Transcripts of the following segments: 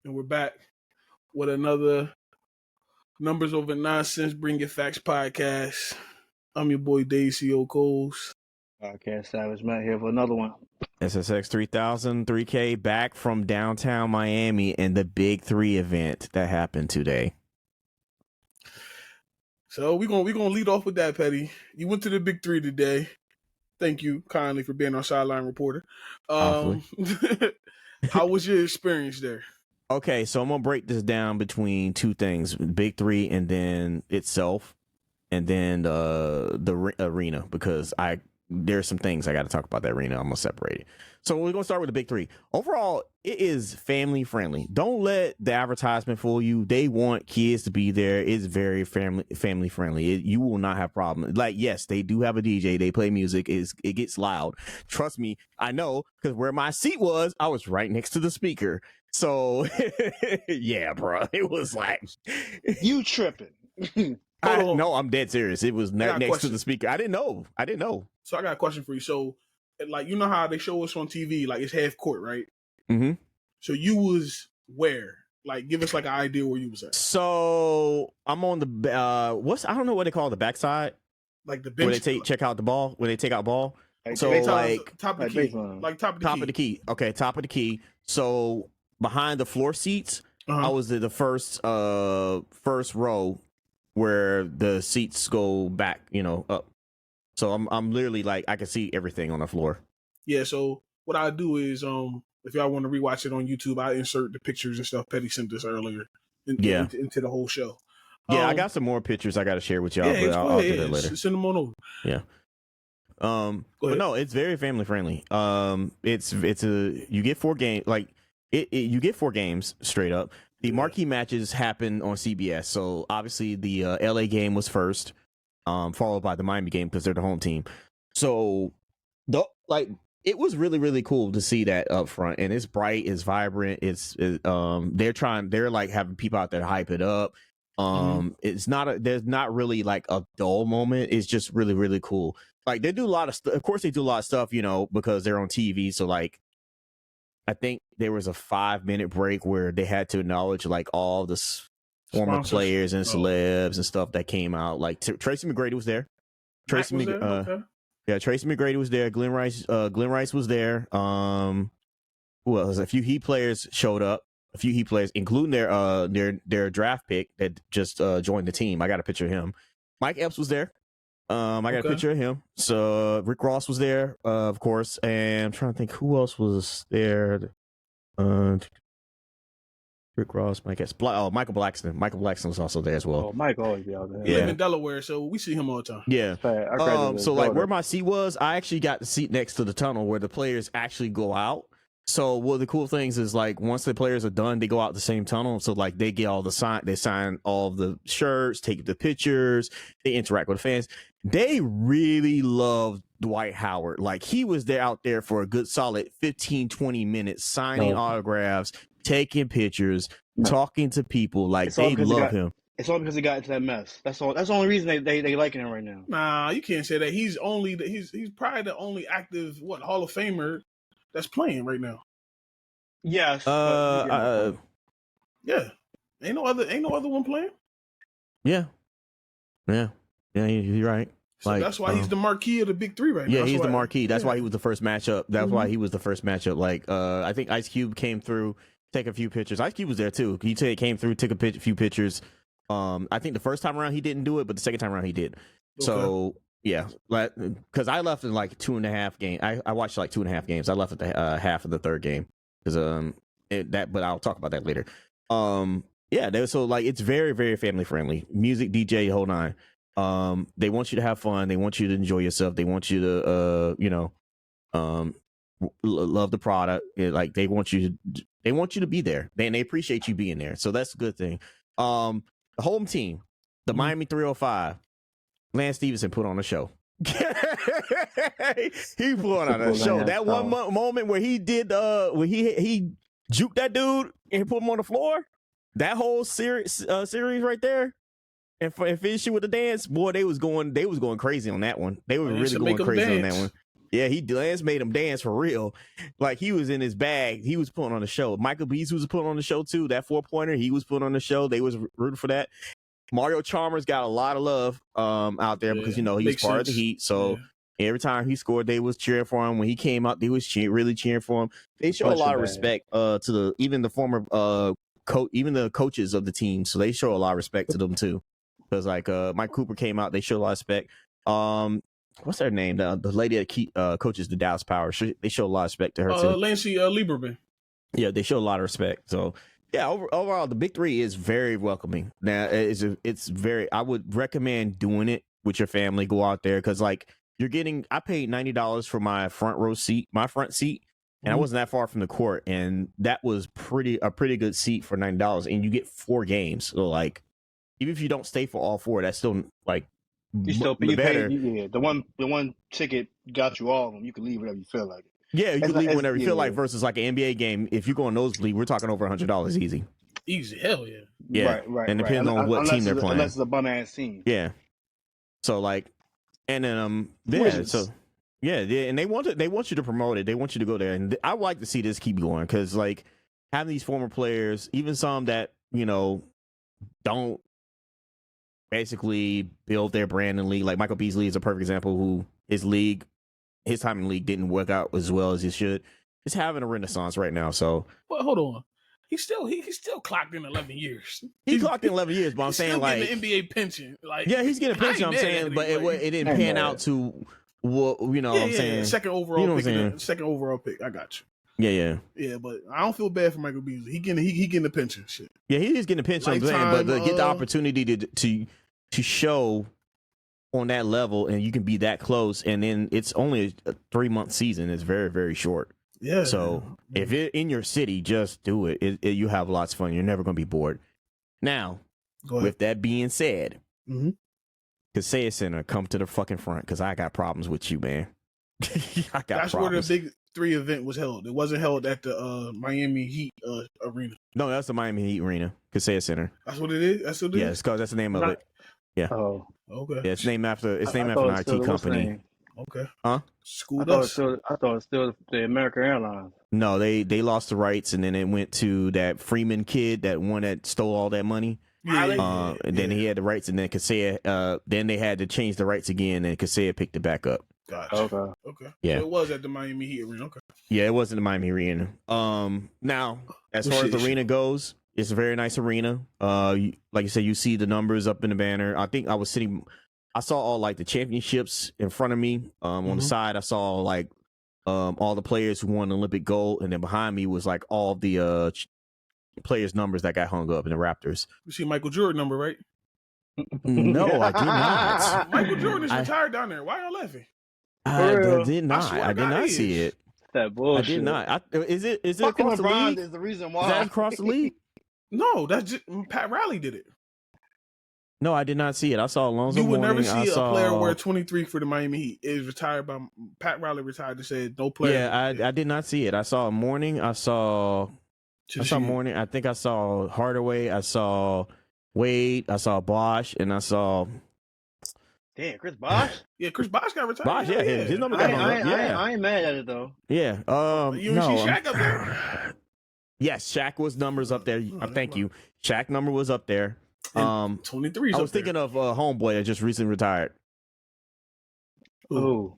and we're back with another Numbers Over Nonsense Bring Your Facts podcast. I'm your boy Dave C.O. Coles. Podcast Savage Matt here for another one. SSX 3000 3K back from downtown Miami and the Big 3 event that happened today. So we're gonna lead off with that, Petty. You went to the Big 3 today. Thank you kindly for being our sideline reporter. How was your experience there? Okay, so I'm gonna break this down between two things: Big 3 and then itself, and then the arena, because there's some things I got to talk about that arena. I'm gonna separate it. So we're gonna start with the Big 3. Overall, it is family friendly. Don't let the advertisement fool you. They want kids to be there. It's very family friendly. You will not have problems. Like, yes, they do have a DJ. They play music. It gets loud. Trust me, I know, because where my seat was, I was right next to the speaker. So yeah, bro, it was like you tripping. No, I'm dead serious. It was next to the speaker. I didn't know. So I got a question for you. So, like, you know how they show us on TV, like it's half court, right? Mm-hmm. So you was where? Like, give us like an idea where you was at. So I'm on the I don't know what they call the backside. Like the bench. When they check out the ball. When they take out ball. So like top of the key. Like top of the key. Top of the key. Okay, top of the key. So behind the floor seats, I was at the first row where the seats go back, up. So I'm literally like, I can see everything on the floor. Yeah. So what I do is, if y'all want to rewatch it on YouTube, I insert the pictures and stuff Petty sent us earlier into the whole show. Yeah, I got some more pictures I got to share with y'all, but I'll do that later. Send them on over. Yeah. But no, it's very family friendly. You get 4 games, like you get 4 games straight up. The marquee matches happen on CBS. So obviously the LA game was first, followed by the Miami game because they're the home team. So it was really, really cool to see that up front, and it's bright, it's vibrant. They're like having people out there hype it up. There's not really like a dull moment. It's just really, really cool. Like they do a lot of stuff. Of course they do a lot of stuff, because they're on TV. So like, I think there was a 5-minute break where they had to acknowledge like all the former players and celebs and stuff that came out. Like Tracy McGrady was there. Tracy McGrady was there. Glenn Rice was there. Who else? A few Heat players showed up. A few Heat players, including their draft pick that just joined the team. I got a picture of him. Mike Epps was there. I got a picture of him. So Rick Ross was there, of course, and I'm trying to think who else was there. Rick Ross, Michael Blackston. Michael Blackston was also there as well. Oh, Mike always be out there. Yeah. Live in Delaware, so we see him all the time. Yeah. So like where my seat was, I actually got the seat next to the tunnel where the players actually go out. So one of the cool things is like once the players are done, they go out the same tunnel. So like they get all they sign all the shirts, take the pictures, they interact with the fans. They really love Dwight Howard. Like he was there out there for a good solid 15-20 minutes, signing autographs, taking pictures, talking to people. Like they love him. It's all because he got into that mess. That's all. That's the only reason they liking him right now. Nah, you can't say that. He's probably the only active Hall of Famer that's playing right now. Yes. Yeah. Ain't no other one playing. Yeah. You're right. So like, that's why he's the marquee of the Big 3 right now. Yeah, he's the marquee. That's why he was the first matchup. That's why he was the first matchup. Like, I think Ice Cube came through, take a few pictures. Ice Cube was there too. He came through, took a few pictures. I think the first time around he didn't do it, but the second time around he did. Okay. So yeah, because I left in like 2.5 games. I watched like 2.5 games. I left at the half of the third game because but I'll talk about that later. So like it's very, very family friendly. Music, DJ, whole nine. They want you to have fun. They want you to enjoy yourself. They want you to love the product. Like they want you to be there. They appreciate you being there. So that's a good thing. The home team, the Miami 305. Lance Stevenson put on a show. He put on a show. That one moment where he did where he juked that dude and put him on the floor. That whole series right there, and finishing with the dance, boy, they was going crazy on that one. They were really going crazy on that one. Yeah, Lance made him dance for real. Like he was in his bag. He was putting on the show. Michael Beasley was putting on the show too. That 4-pointer, he was putting on the show. They was rooting for that. Mario Chalmers got a lot of love out there because he was part of the Heat. So every time he scored, they was cheering for him. When he came out, they was really cheering for him. They show a lot of respect to even the former even the coaches of the team. So they show a lot of respect to them too. Because like Mike Cooper came out, they show a lot of respect. What's her name? The lady that coaches the Dallas Power. They show a lot of respect to her too. Lancey Lieberman. Yeah, they show a lot of respect. So yeah, overall, the Big Three is very welcoming. Now, it's very. I would recommend doing it with your family. Go out there because like you're getting. I paid $90 for my front seat, and I wasn't that far from the court, and that was a pretty good seat for $90, and you get 4 games. So like, even if you don't stay for all 4, that's still like. You still better. The one ticket got you all of them. You can leave whenever you feel like it. Yeah, you can leave whenever you feel like. Versus like an NBA game, if you go on nosebleed, we're talking over $100 easy. Easy, hell yeah. Yeah, right. And depends on what team they're playing. Unless it's a bum ass team. Yeah. So like, and then and they want you to promote it. They want you to go there, and I would like to see this keep going because like having these former players, even some that don't basically build their brand in the league. Like Michael Beasley is a perfect example who his time in the league didn't work out as well as he should. He's having a renaissance right now. So, well, hold on. He's still clocked in 11 years. He clocked in 11 years, but I'm saying like the NBA pension. Like yeah, he's getting a pension. I'm saying, but it didn't pan out to what I'm saying. Second overall pick. I got you. Yeah, but I don't feel bad for Michael Beasley. He getting a pension. Shit. Yeah, he is getting a pension. I'm saying, but get the opportunity to show on that level, and you can be that close, and then it's only a 3-month season. It's very, very short. Yeah. So if it's in your city, just do it. You have lots of fun. You're never going to be bored. Now, with that being said, Kaseya Center, come to the fucking front because I got problems with you, man. That's where the Big 3 event was held. It wasn't held at the Miami Heat arena. No, that's the Miami Heat arena, Kaseya Center. That's what it is. That's what it is. Yeah, it's because that's the name of it. Yeah. Oh, okay. Yeah, it's named after an IT company. Okay. Huh? I thought it was still the American Airlines. No, they lost the rights, and then it went to that Freeman kid, that one that stole all that money. And then he had the rights, and then Kaseya. Then they had to change the rights again, and Kaseya picked it back up. Gotcha. Okay. Yeah. So it was at the Miami Heat arena. Okay. Yeah, it wasn't the Miami arena. Now, as far as the arena goes, it's a very nice arena. Like you said, you see the numbers up in the banner. I think I saw all like the championships in front of me. On the side, I saw like all the players who won Olympic gold, and then behind me was like all the players' numbers that got hung up in the Raptors. You see Michael Jordan number, right? No, I did not. Michael Jordan is retired down there. Why are you laughing? I did not. I did not see it. That bullshit. I did not. Is it fucking across the LeBron league? is the reason why. Is that across the league? No, that's just Pat Riley did it. No, I did not see it. I saw Alonzo. You would never see a player wear 23 for the Miami Heat. It is retired by Pat Riley. Retired to say no player. Yeah, I did not see it. I saw Morning. I saw Morning. I think I saw Hardaway. I saw Wade. I saw Bosch, and I saw. Damn, Chris Bosh? Yeah, Chris Bosh got retired. Bosh, yeah, his number got hung up. Yeah, I ain't mad at it though. Yeah. You see Shaq up there? Yes, Shaq was numbers up there. Thank you. Shaq number was up there. 23. I was thinking of homeboy that just recently retired. Ooh.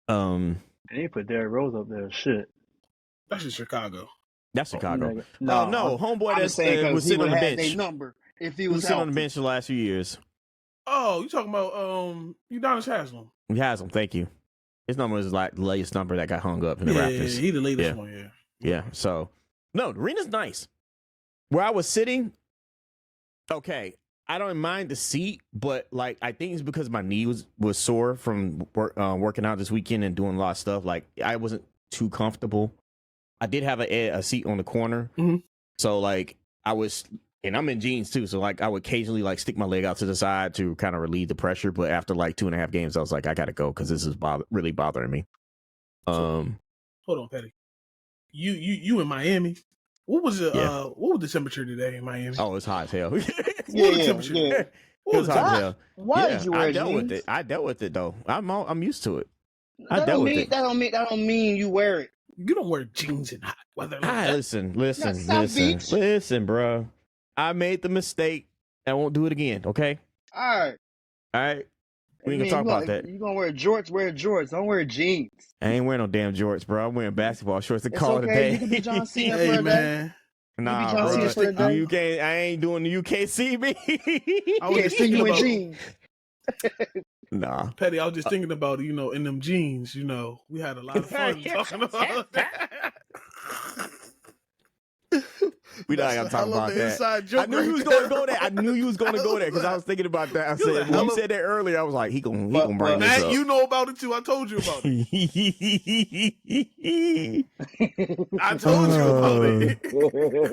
And they put Derrick Rose up there. Shit. That's in Chicago. That's Chicago. No, homeboy that was sitting on the bench. Number if he was sitting on the bench the last few years. Oh, you talking about Udonis Haslem? Haslam, thank you. His number is like the latest number that got hung up in the Raptors. Yeah, he the latest one. Yeah. So no, the arena's nice. Where I was sitting, okay, I don't mind the seat, but like I think it's because my knee was sore from working out this weekend and doing a lot of stuff. Like I wasn't too comfortable. I did have a seat on the corner, so like I was, and I'm in jeans too, so like I would occasionally like stick my leg out to the side to kind of relieve the pressure. But after like 2.5 games, I was like, I gotta go because this is really bothering me. Hold on, Petty. You in Miami? What was the temperature today in Miami? Oh, it's hot as hell. It was hot as hell. Why did you wear I dealt with it though. I'm used to it. I dealt with it. That don't mean you wear it. You don't wear jeans in hot weather. Like Listen, bro. I made the mistake. I won't do it again. Okay. All right. We ain't gonna talk about that. You gonna wear jorts? Wear jorts. Don't wear jeans. I ain't wearing no damn jorts, bro. I'm wearing basketball shorts to call it a day. You can be John Cena hey, for a man. day. Nah, bro. You can't. I ain't doing the UKCB. I was just thinking about jeans. Nah, Petty. I was just thinking about in them jeans. We had a lot of fun talking about that. We not gonna talk about that. I knew you was gonna go there. I knew you was gonna go there because I was thinking about that. I said when you said that earlier, I was like, he gonna bring this up. You know about it too. I told you about it. I told you about it.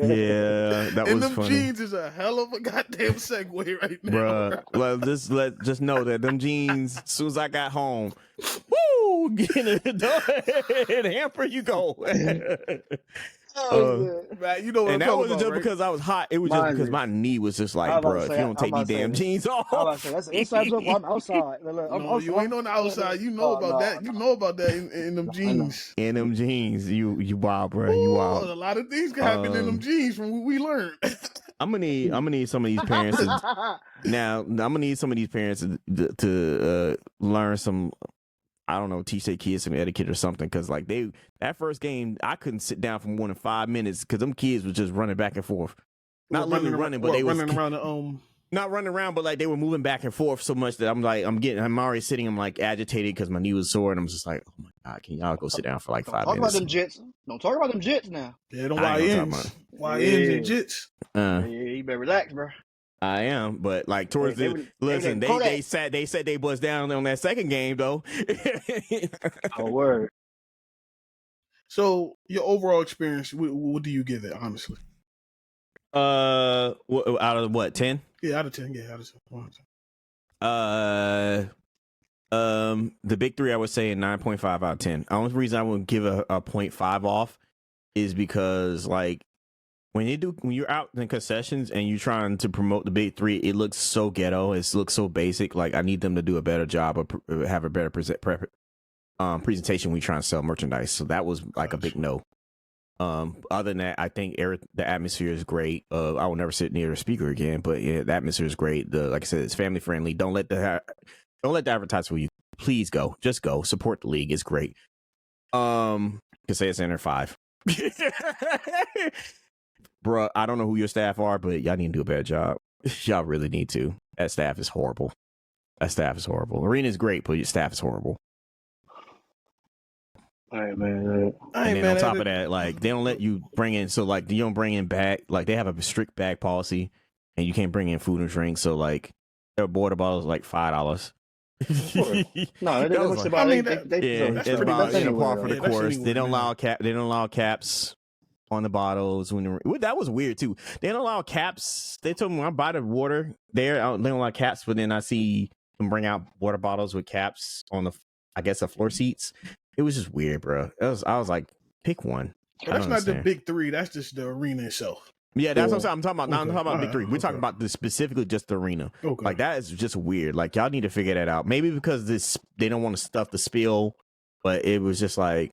Yeah, that was them funny. Jeans is a hell of a goddamn segue right now, bruh. Well, just know that them jeans. As soon as I got home, woo, get in the door and hamper you go. Man, you know what and I'm that wasn't about, just right? because I was hot. It was just because my knee was just like, bro, if you don't take these damn jeans off. I'm outside. No, you ain't on the outside. You know about that. You know about that in them jeans. In them jeans, you wild, bro. You wild. A lot of things can happen in them jeans from what we learned. I'm gonna need some of these parents. I'm gonna need some of these parents to learn some. I don't know, teach their kids some etiquette or something, because like that first game, I couldn't sit down for more than 5 minutes because them kids was just running back and forth. Not literally running, but they was running around the not running around, but like they were moving back and forth so much that I'm already sitting. I'm like agitated because my knee was sore, and I'm just like, oh my god, can y'all go sit down for like 5 minutes? Talk about them jits. Don't talk about them jits now. Yeah, don't YNs and jits. You better relax, bro. I am, but like towards they said they bust down on that second game though. Oh, word. So your overall experience, what do you give it, honestly? Out of what, 10? Yeah, out of 10. Yeah, out of 10. The big three, I would say 9.5 out of 10. The only reason I would give a 0.5 off is because like when you're out in concessions and you're trying to promote the big three, it looks so ghetto. It looks so basic. Like I need them to do a better job of have a better presentation when we trying to sell merchandise. So that was like a big no. Other than that, I think the atmosphere is great. I will never sit near a speaker again, but yeah, the atmosphere is great. Like I said, it's family friendly. Don't let the advertise for you. Please go. Just go. Support the league. It's great. Can say it's under 5. Bruh, I don't know who your staff are, but y'all need to do a better job. Y'all really need to. That staff is horrible. Arena is great, but your staff is horrible. All right, man. And then on top of that, like they don't let you bring in. So like you don't bring in bag. Like they have a strict bag policy, and you can't bring in food and drink. So like their water bottles like $5. No, that's about par for the course. They don't allow caps on the bottles. That was weird too. They don't allow caps. They told me when I buy the water there, they don't allow caps, but then I see them bring out water bottles with caps on the floor seats. It was just weird, bro. I was like, pick one. But that's not the big three. That's just the arena itself. Yeah, that's what I'm saying. I'm talking about. I'm talking about big three. We're talking about specifically just the arena. Okay. Like that is just weird. Like y'all need to figure that out. Maybe because they don't want stuff to spill, but it was just like,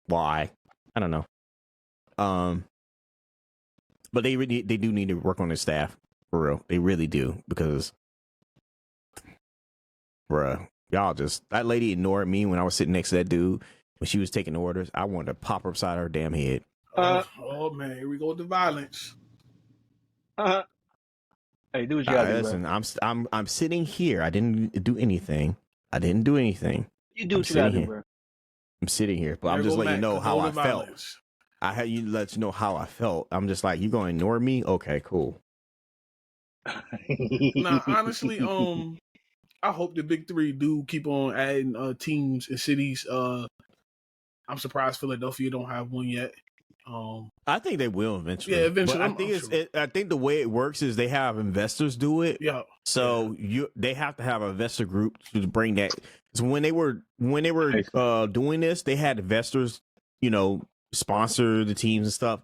why? I don't know. But they do need to work on their staff for real. They really do, because, bruh, that lady ignored me when I was sitting next to that dude when she was taking orders. I wanted to pop her upside her damn head. Oh man, here we go with the violence. Hey, do what you gotta do. Listen, I'm sitting here. I didn't do anything. You do what you gotta do, bro. I'm sitting here, but I'm just letting you know how I felt. I had you let you know how I felt. I'm just like, you gonna ignore me? Okay, cool. Nah, honestly, I hope the big three do keep on adding teams and cities. I'm surprised Philadelphia don't have one yet. I think they will eventually. Yeah, eventually. But I think the way it works is they have investors do it. Yeah. So they have to have an investor group to bring that. So when they were doing this, they had investors, sponsor the teams and stuff,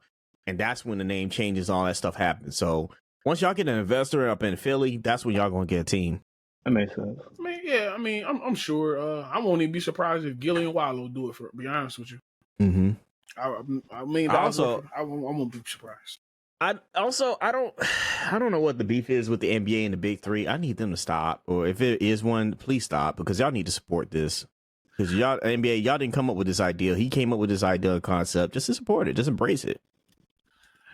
and that's when the name changes, all that stuff happens. So once y'all get an investor up in Philly, that's when y'all gonna get a team. That makes sense. I mean, yeah. I mean, I'm sure. I won't even be surprised if Gillian Wallow do it. For be honest with you. Mm-hmm. I mean, I also, I won't be surprised. I don't know what the beef is with the NBA and the Big Three. I need them to stop, or if it is one, please stop, because y'all need to support this. Because y'all NBA, y'all didn't come up with this idea. He came up with this idea and concept. Just to support it, just embrace it.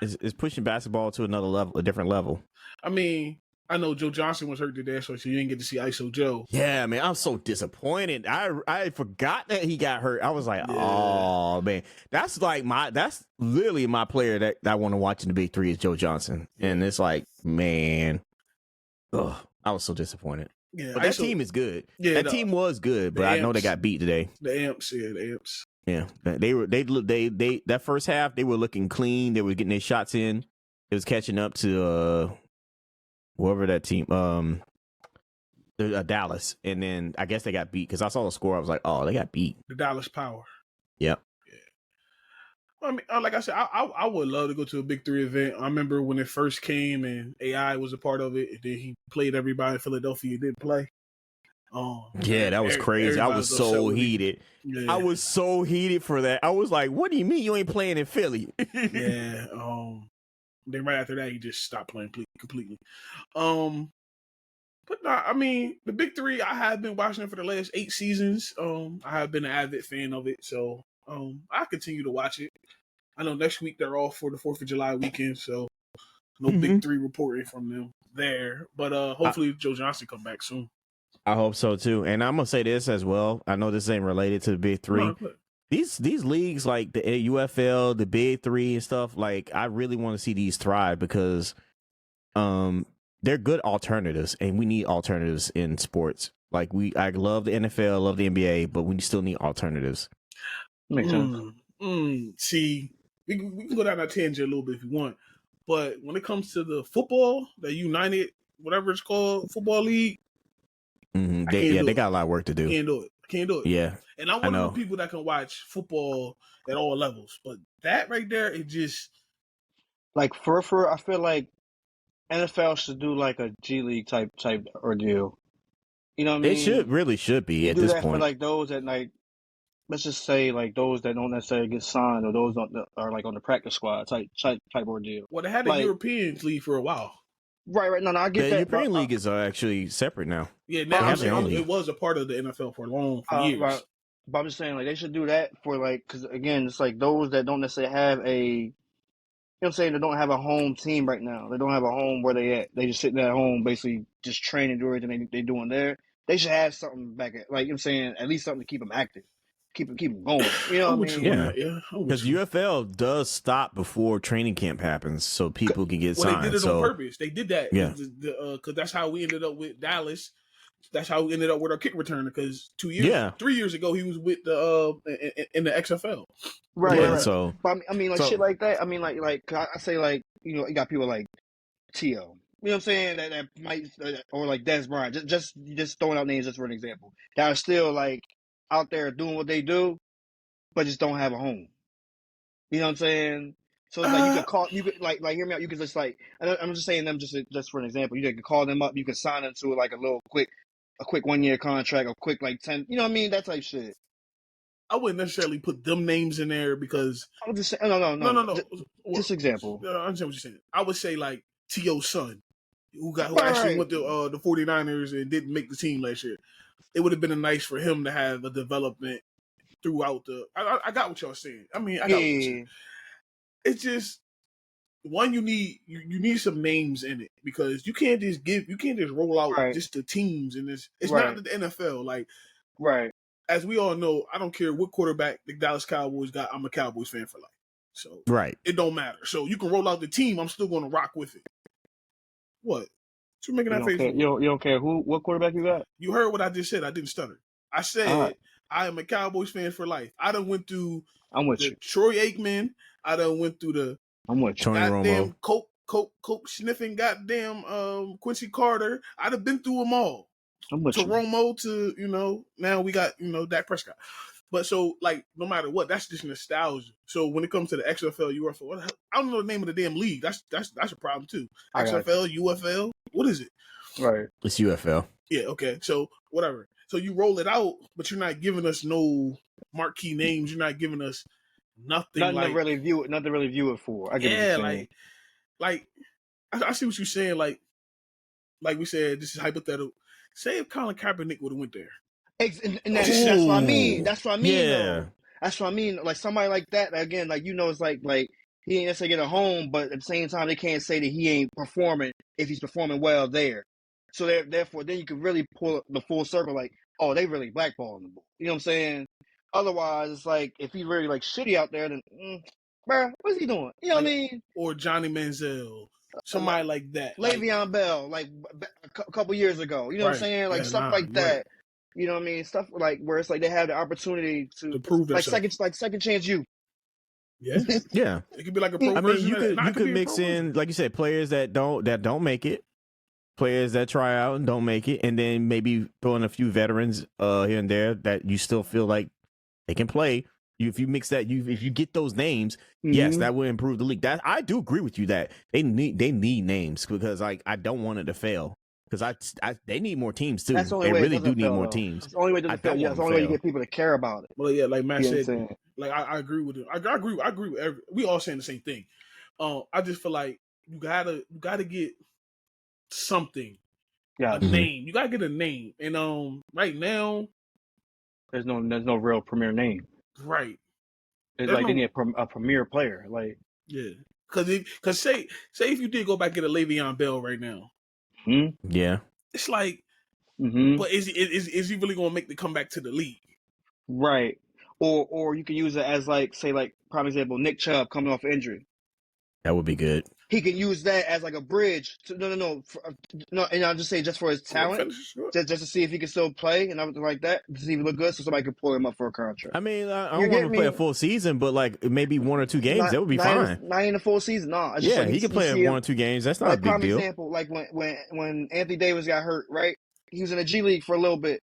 It's pushing basketball to another level, a different level. I mean, I know Joe Johnson was hurt today, so you didn't get to see ISO Joe. Yeah, man, I'm so disappointed. I forgot that he got hurt. I was like, oh man, that's literally my player that I want to watch in the Big Three is Joe Johnson, and it's like, man, ugh, I was so disappointed. Yeah, but that team is good. Yeah, that team was good, but I know they got beat today. The Amps. Yeah, they that first half they were looking clean. They were getting their shots in. It was catching up to whoever that team, Dallas, and then I guess they got beat because I saw the score. I was like, oh, they got beat. The Dallas Power. Yep. Yeah. Well, I mean, like I said, I would love to go to a Big Three event. I remember when it first came and AI was a part of it, and then he played everybody in Philadelphia and didn't play. Yeah, that was crazy. I was so heated. Yeah. I was so heated for that. I was like, what do you mean you ain't playing in Philly? Yeah. Then right after that, he just stopped playing completely. But nah, I mean, the Big Three, I have been watching it for the last 8 seasons. I have been an avid fan of it, so I continue to watch it. I know next week they're off for the 4th of July weekend, so no Big Three reporting from them there. But hopefully Joe Johnson come back soon. I hope so too. And I'm gonna say this as well. I know this ain't related to the Big Three. No, these leagues like the UFL, the Big Three and stuff, like I really want to see these thrive because they're good alternatives, and we need alternatives in sports. Like I love the NFL, love the NBA, but we still need alternatives. Makes sense. See, we can go down that tangent a little bit if you want, but when it comes to the football, the United, whatever it's called, football league. They got a lot of work to do. Can't do it. Yeah. And I'm one of the people that can watch football at all levels. But that right there, it just like for I feel like NFL should do like a G League type ordeal. You know what I mean? It should be at this point. For like those that like, let's just say like those that don't necessarily get signed or those that are like on the practice squad type ordeal. Well, they had the European League for a while. Right. No, I get that. The European League is actually separate now. Yeah, now it was a part of the NFL for years. Right. But I'm just saying, like, they should do that for, like, because, again, it's like those that don't necessarily have you know what I'm saying, they don't have a home team right now. They don't have a home where they at. They just sitting at home, basically just training, doing everything they doing there. They should have something back at, like, you know what I'm saying, at least something to keep them active. Keep them going. You know what I mean? Yeah. Because UFL does stop before training camp happens so people can get signed. They did it on purpose. They did that. Yeah. Because that's how we ended up with Dallas. That's how we ended up with our kick returner. Because 3 years ago, he was with the in the XFL. Right. Yeah, right. So, but I mean, like shit like that. I mean, like I say, like, you know, you got people like T.O. You know what I'm saying? That might, or like Des Bryant. Just throwing out names just for an example. That are still like out there doing what they do, but just don't have a home. You know what I'm saying? So it's like you could like hear me out. You could just like, I'm just saying them just for an example. You could call them up. You could sign them to like a quick 1 year contract, a quick like 10. You know what I mean? That type shit. I wouldn't necessarily put them names in there because I'm just saying. No. Just example. I understand what you're saying. I would say like T.O.'s son, who actually went to the 49ers and didn't make the team last year. It would have been nice for him to have a development throughout the. I got what y'all saying. I mean, I got what you're saying. It's just one, you need some names in it because you can't just roll out just the teams in this. It's not the NFL. Like, as we all know, I don't care what quarterback the Dallas Cowboys got. I'm a Cowboys fan for life. So it don't matter. So you can roll out the team. I'm still going to rock with it. What? You're making that face. You don't care what quarterback you got? You heard what I just said. I didn't stutter. I said I am a Cowboys fan for life. I done went through Troy Aikman. I done went through the goddamn coke sniffing goddamn Quincy Carter. I'd have been through them all. To Romo to, now we got, Dak Prescott. But so, like, no matter what, that's just nostalgia. So when it comes to the XFL, UFL, I don't know the name of the damn league. That's a problem too. XFL, UFL, what is it? Right. It's UFL. Yeah, okay. So whatever. So you roll it out, but you're not giving us no marquee names. You're not giving us nothing Nothing to really view it for. I get what you're saying. like I see what you're saying. Like we said, this is hypothetical. Say if Colin Kaepernick would have went there. And that's what I mean. That's what I mean, Yeah. though. That's what I mean. Like somebody like that, again, like it's like he ain't necessarily get a home, but at the same time, they can't say that he ain't performing if he's performing well there. So therefore, then you can really pull the full circle, like, oh, they really blackballing him. You know what I'm saying? Otherwise, it's like if he's really like shitty out there, then, bruh, what's he doing? You know what I mean? Or Johnny Manziel, somebody like that, Le'Veon Bell, like a couple years ago. You know what I'm saying? Like stuff like that. Right. You know what I mean? Stuff like where it's like they have the opportunity to prove themselves. second chance you. Yeah, yeah. It could be like a pro. I mean, you could mix in, like you said, players that don't make it, players that try out and don't make it, and then maybe throw in a few veterans here and there that you still feel like they can play. If you mix that, if you get those names, yes, that would improve the league. That I do agree with you that they need names because like I don't want it to fail. Because they need more teams too. They really do need more teams. It's the only way to fail. Yeah, it's the only way to get people to care about it. Well, yeah, like Matt said, like I agree with it. I agree with we all saying the same thing. I just feel like you gotta get something. Yeah, a name. You gotta get a name. And right now, there's no real premier name. Right. It's like they need a premier player. Like because say if you did go back and get a Le'Veon Bell right now. Yeah, it's like, but is he really going to make the comeback to the league? Right, or you can use it as like prime example, Nick Chubb coming off injury. That would be good. He can use that as like a bridge. No, and I'll just say just for his talent, just to see if he can still play and everything like that, to see if he look good, so somebody can pull him up for a contract. I mean, I don't want to play a full season, but like maybe 1 or 2 games, that would be fine. Not in a full season, no. Yeah, he can play 1 or 2 games. That's not a big deal. Example, like when Anthony Davis got hurt, right? He was in the G League for a little bit,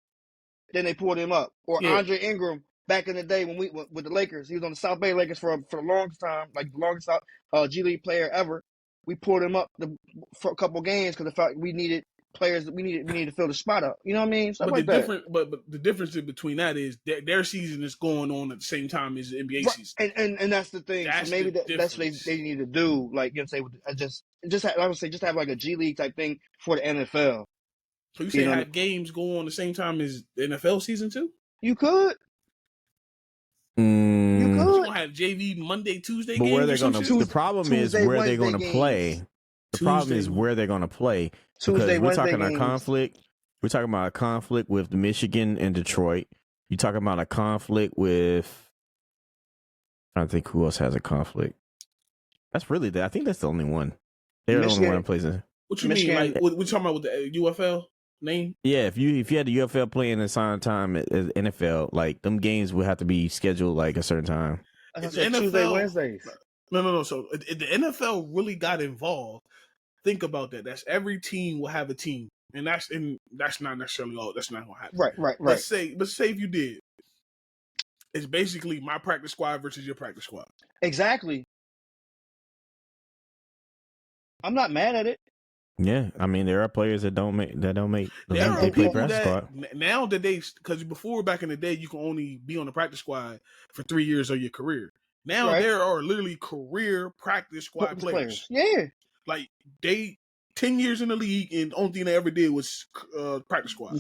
then they pulled him up. Or Andre Ingram. Back in the day when with the Lakers, he was on the South Bay Lakers for the longest time, like the longest G League player ever. We pulled him up for a couple games because the fact we needed players, we needed to fill the spot up. You know what I mean? Stuff but the difference between that is their season is going on at the same time as the NBA season, and that's the thing. That's so maybe that's what they need to do. Like you know, I would say just have like a G League type thing for the NFL. So you say have games go on the same time as the NFL season too? You could. You gonna have JV Monday, Tuesday games. But where they're gonna? The problem is where they're gonna play. The problem is where they're gonna play. Because we're talking a conflict. We're talking about a conflict with Michigan and Detroit. You're talking about a conflict with. I'm trying to think who else has a conflict. That's really I think that's the only one. They're the only one that plays in. What you mean? Like we're talking about with the UFL name? Yeah, if you had the UFL playing the same time as NFL, like them games would have to be scheduled like a certain time. Tuesday, Wednesdays. No. So if the NFL really got involved, think about that. That's every team will have a team, and that's not necessarily all. That's not gonna happen. Right. But say if you did, it's basically my practice squad versus your practice squad. Exactly. I'm not mad at it. Yeah, I mean there are players that don't make the league. They play practice squad. Now that because before back in the day you can only be on the practice squad for 3 years of your career. Now there are literally career practice squad players. Yeah, like they 10 years in the league and the only thing they ever did was practice squad,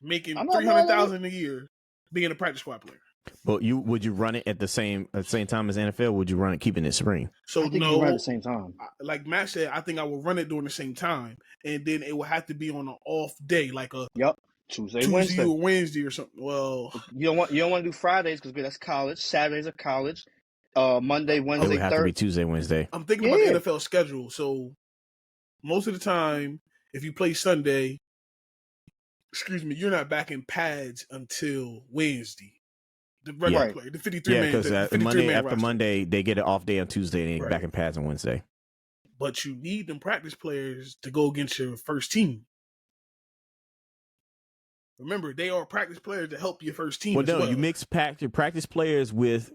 making $300,000 a year being a practice squad player. But would you run it at the same time as NFL? Would you run it keeping it spring? So I think no, you run at the same time. Like Matt said, I think I will run it during the same time, and then it will have to be on an off day, like a Tuesday or Wednesday or something. Well, you don't want to do Fridays because that's college. Saturdays are college. Monday, Wednesday, it would have to be Tuesday, Wednesday. I'm thinking about the NFL schedule. So most of the time, if you play Sunday, you're not back in pads until Wednesday. The regular player, the 53 man. Yeah, because Monday, they get an off day on Tuesday and back in pads on Wednesday. But you need them practice players to go against your first team. Remember, they are practice players to help your first team. Well, you mix your practice players with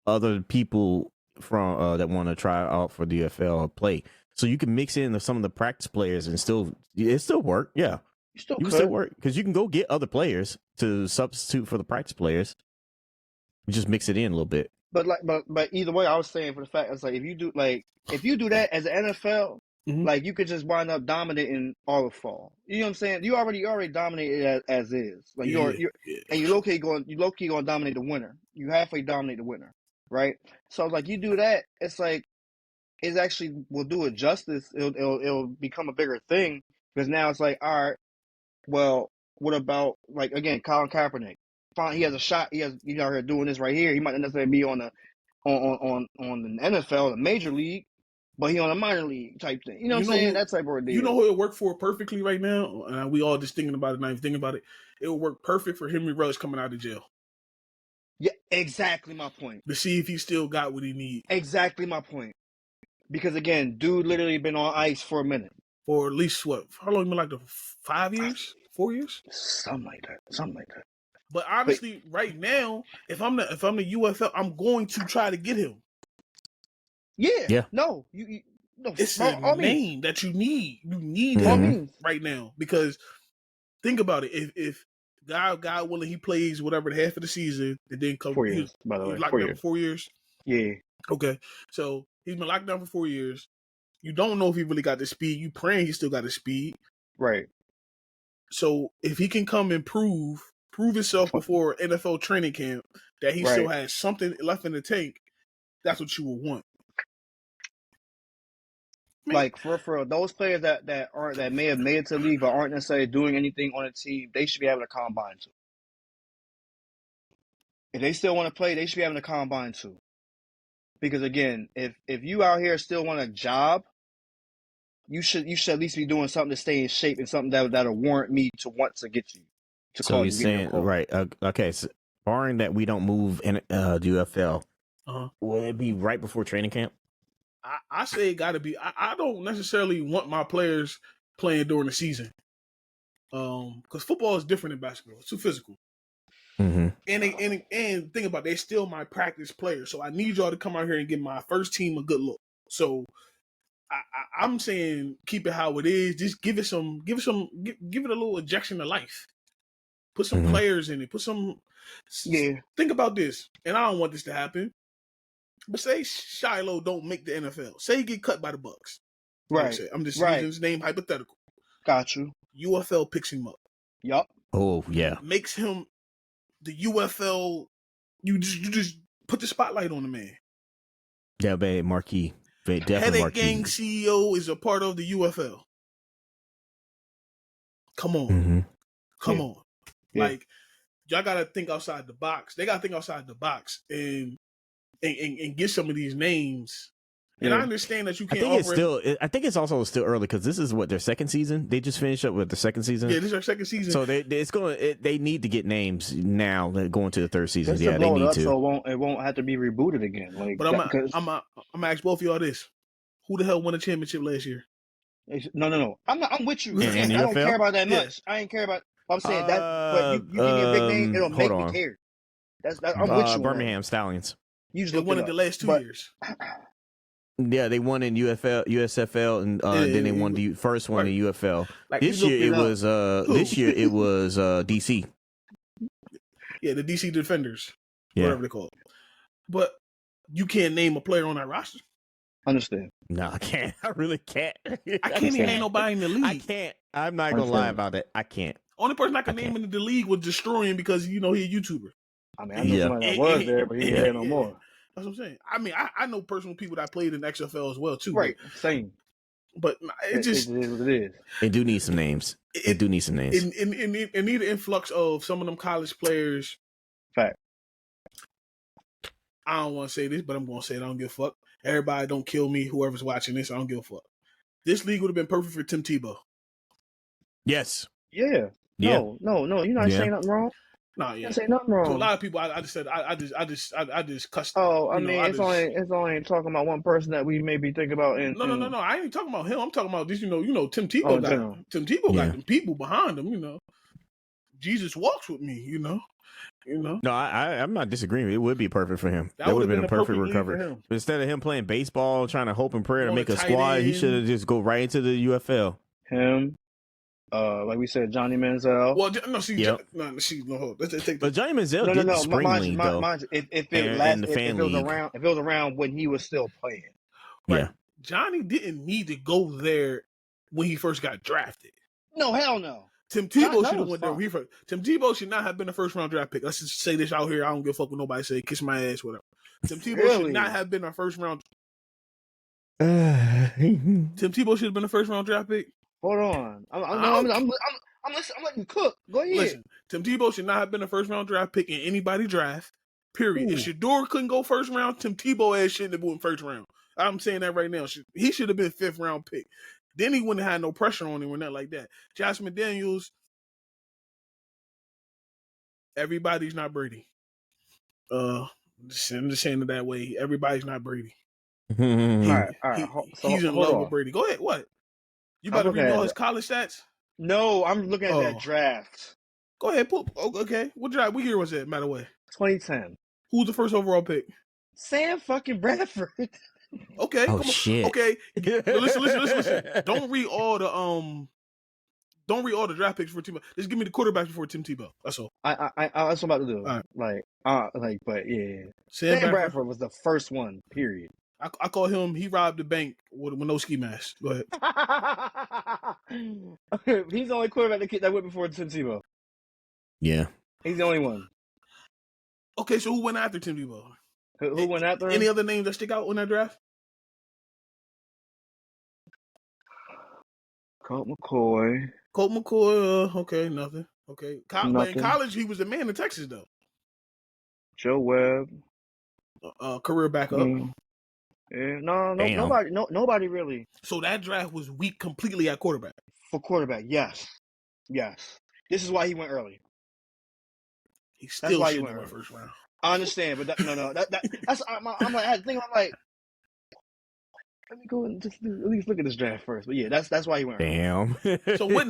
other people from that want to try out for the UFL play. So you can mix in some of the practice players and it still work. Yeah, You still can still work because you can go get other players to substitute for the practice players. You just mix it in a little bit. But either way, I was saying for the fact it's like if you do that as an NFL, like you could just wind up dominating all of fall. You know what I'm saying? You already dominated as is. Like and you low key going to dominate the winner. You halfway dominate the winner, right? So like you do that, it's like it actually will do it justice. It'll become a bigger thing because now it's like, all right, well, what about like again, Colin Kaepernick? He has a shot. He's out here doing this right here. He might not necessarily be on the NFL, the major league, but he on a minor league type thing. You know what I'm saying? That type of deal. You know who it worked for perfectly right now? We all just thinking about it, not even thinking about it. It would work perfect for Henry Ruggs coming out of jail. Yeah, exactly my point. To see if he still got what he needs. Exactly my point. Because again, dude literally been on ice for a minute. For at least what? How long? Like 5 years? 4 years? Something like that. But honestly, right now, if I'm the UFL, I'm going to try to get him. Yeah. No, no. It's a name that you need. You need him right now because think about it. If God willing, he plays whatever the half of the season and then come 4 years. By the way, locked down for 4 years. Yeah. Okay, so he's been locked down for 4 years. You don't know if he really got the speed. You praying he still got the speed. Right. So if he can come and prove himself before NFL training camp that he still has something left in the tank, that's what you will want. Like for those players that may have made it to the league but aren't necessarily doing anything on a team, they should be having a combine too. If they still want to play, they should be having a combine too. Because again, if you out here still want a job, you should at least be doing something to stay in shape and something that'll warrant me to want to get you. So you're saying right? Okay, so barring that we don't move in UFL, will it be right before training camp? I say it got to be. I don't necessarily want my players playing during the season, because football is different than basketball. It's too physical. Mm-hmm. And think about it, they're still my practice players, so I need y'all to come out here and give my first team a good look. So I'm saying keep it how it is. Just give it a little injection of life. Put some players in it. Put some. Yeah. Think about this, and I don't want this to happen. But say Shiloh don't make the NFL. Say he get cut by the Bucks. Right. I'm just using his name hypothetical. Got you. UFL picks him up. Yup. Oh yeah. Makes him the UFL. You just put the spotlight on the man. Yeah, babe, marquee. Definitely Headache marquee. Gang CEO is a part of the UFL. Come on. Mm-hmm. Come on. Yeah. Like, y'all got to think outside the box. They got to think outside the box and get some of these names. And I understand that you can't. I think it's also still early because this is what their second season. They just finished up with the second season. Yeah, this is their second season. So they need to get names now. Going to the third season. Yeah, they need to. So it won't have to be rebooted again. Like, but I'm gonna ask both of y'all this: who the hell won the championship last year? No. I'm with you. In I don't NFL? care about that much. Yeah. I ain't care about. I'm saying that. But you give me a big name, it'll make me care. I'm with you. Birmingham Stallions. You just won it the last 2 years. Yeah, they won in USFL, and then they won the first one in UFL. Like, this year it was DC. Yeah, the DC Defenders, whatever they call it. But you can't name a player on that roster. Understand? No, I can't. I really can't. I can't even name nobody in the league. I can't. I'm not gonna lie about it. I can't. Only person I can name in the league was Destroying because he a YouTuber. I mean, I know somebody that was there, but he ain't there no more. That's what I'm saying. I mean, I know personal people that played in XFL as well too. Right, same. But it just it is what it is. They do need some names. It need an influx of some of them college players. Fact. I don't want to say this, but I'm going to say it. I don't give a fuck. Everybody don't kill me. Whoever's watching this, I don't give a fuck. This league would have been perfect for Tim Tebow. Yes. Yeah. No. You're not saying nothing wrong. No, yeah. You say nothing wrong. To a lot of people, I just said I just cussed. Oh, I mean, it's only talking about one person that we maybe think about. No. I ain't talking about him. I'm talking about this. Tim Tebow got them people behind him. Jesus walks with me. You know? No, I'm not disagreeing. It would be perfect for him. That would have been a perfect league recovery. for him. But instead of him playing baseball, trying to hope and pray to On make the a tight squad, he end. should have just go right into the UFL. Him, like we said, Johnny Manziel. Well, no, Yep. Let's take But Johnny Manziel did the spring league though. If it was around when he was still playing. Right. Yeah. Johnny didn't need to go there when he first got drafted. No, hell no. Tim Tebow should have went there. Tim Tebow should not have been a first round draft pick. Let's just say this out here. I don't give a fuck what nobody say. Kiss my ass, whatever. Tim Tebow should not have been a first round. Tim Tebow should have been a first round draft pick. Hold on, I'm listening. I'm letting you cook. Go ahead. Listen, Tim Tebow should not have been a first round draft pick in anybody draft. Period. If Shador couldn't go first round, Tim Tebow ass shouldn't have been first round. I'm saying that right now. He should have been fifth round pick. Then he wouldn't have had no pressure on him or nothing like that. Josh McDaniels, everybody's not Brady. I'm just saying it that way. Everybody's not Brady. All right. He's in love with Brady. Go ahead. What? You about to read all his college stats? No, I'm looking at that draft. Go ahead. Okay. What draft? What year was it, by the way? 2010. Who was the first overall pick? Sam fucking Bradford. Okay. Oh shit. Okay. Listen. Don't read all the draft picks for Tim. Just give me the quarterbacks before Tim Tebow. That's all. That's what I'm about to do. Right. But yeah. Sam Bradford was the first one. Period. I call him. He robbed the bank with no ski mask. Go ahead. He's the only quarterback that went before Tim Tebow. Yeah. He's the only one. Okay, so who went after Tim Tebow? Who went after him? Any other names that stick out in that draft? Colt McCoy. Okay, nothing. Okay. Nothing. In college, he was the man in Texas, though. Joe Webb. Career backup. Yeah, nobody really. So that draft was weak completely at quarterback. For quarterback, yes. This is why he went early. He still shouldn't have went first round. I understand, but that's I'm like, let me go and just at least look at this draft first. But yeah, that's why he went early. Damn. So what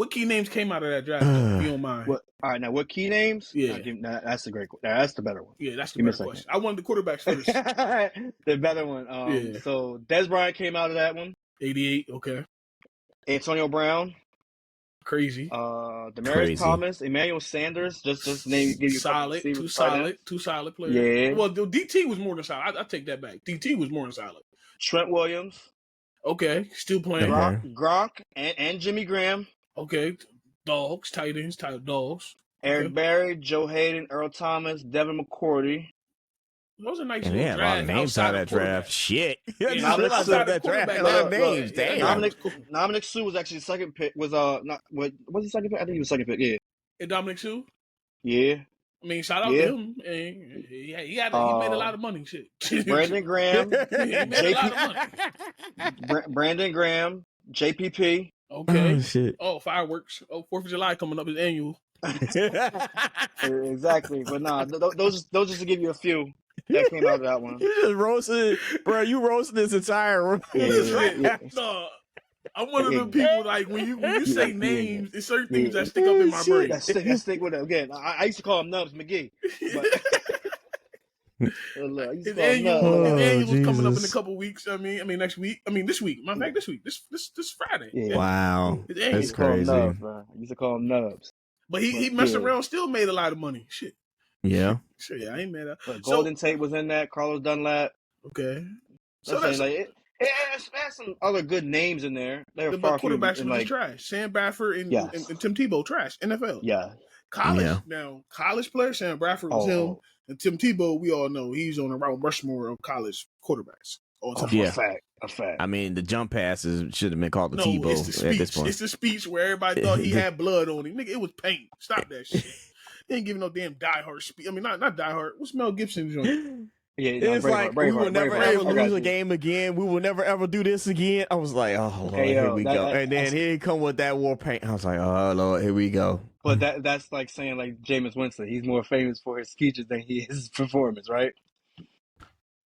key names came out of that draft, if you don't mind? All right, now what key names? Yeah. That's the great question. That's the better one. Yeah, that's the better question. I wanted the quarterbacks first. The better one. So Des Bryant came out of that one. 88, okay. Antonio Brown. Crazy. Demaryius Thomas, Emmanuel Sanders, just name give you two solid players. Yeah. Well, DT was more than solid. I take that back. DT was more than solid. Trent Williams. Okay, still playing. Gronk and Jimmy Graham. Okay, tight ends, dogs. Eric Berry, Joe Hayden, Earl Thomas, Devin McCourty. Those are nice. Yeah, a lot of names out of that draft. Shit. That draft. Names. Damn. Dominic Sue was actually the second pick. Was the second pick? I think he was second pick. Yeah. And Dominic Sue. Yeah. I mean, shout out to him. He made a lot of money. Shit. Brandon Graham. He made a lot of money. Brandon Graham. JPP. Okay. Oh, shit. Fireworks. 4th of July coming up is annual. Exactly. But nah, those just to give you a few that came out of that one. You just roasted, bro. You roasted this entire room. Yeah. No, I'm one of them people, like, when you say names, there's certain things that stick up in my brain. That stick with it. Again, I used to call him Nubs McGee. His annual's coming up in a couple weeks. I mean next week. This week. Matter of fact, this week. This Friday. Yeah. Wow. That's crazy. I used to call him Nubs. But he messed around, still made a lot of money. Shit. Yeah. Sure, yeah, I ain't mad at Golden Tate was in that. Carlos Dunlap. Okay. So that's it has some other good names in there. The quarterbacks were just trash. Sam Bradford and Tim Tebow, trash. NFL. Yeah. College player, Sam Bradford was him. And Tim Tebow, we all know he's on the Mount Rushmore of college quarterbacks. A fact. I mean, the jump passes should have been called the Tebow at this point. It's the speech where everybody thought he had blood on him. Nigga, it was paint. Stop that shit. He ain't giving no damn Die Hard speech. I mean, not Die Hard. What's Mel Gibson's joint? Yeah, it's like we will never ever lose a game again. We will never ever do this again. I was like, oh Lord, here we go. And then here he come with that war paint. I was like, oh Lord, here we go. But that's like saying like Jameis Winston. He's more famous for his speeches than he is his performance, right?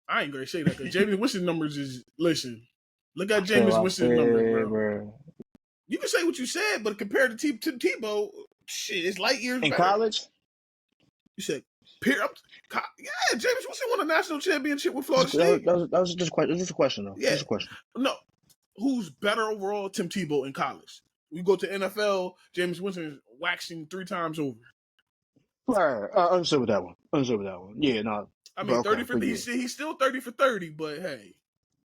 I ain't gonna say that because Jameis Winston numbers is look at Jameis Winston's numbers, bro. You can say what you said, but compared to Tebow, shit, it's light years in better. college. You said, yeah, James Winston won a national championship with Florida State. That was just a question, though. Yeah. Just a question. No. Who's better overall? Tim Tebow in college. We go to NFL, James Winston is waxing 3 times over. Right. I understood with that one. Yeah, no. I mean, 30 for he's still 30 for 30, but hey.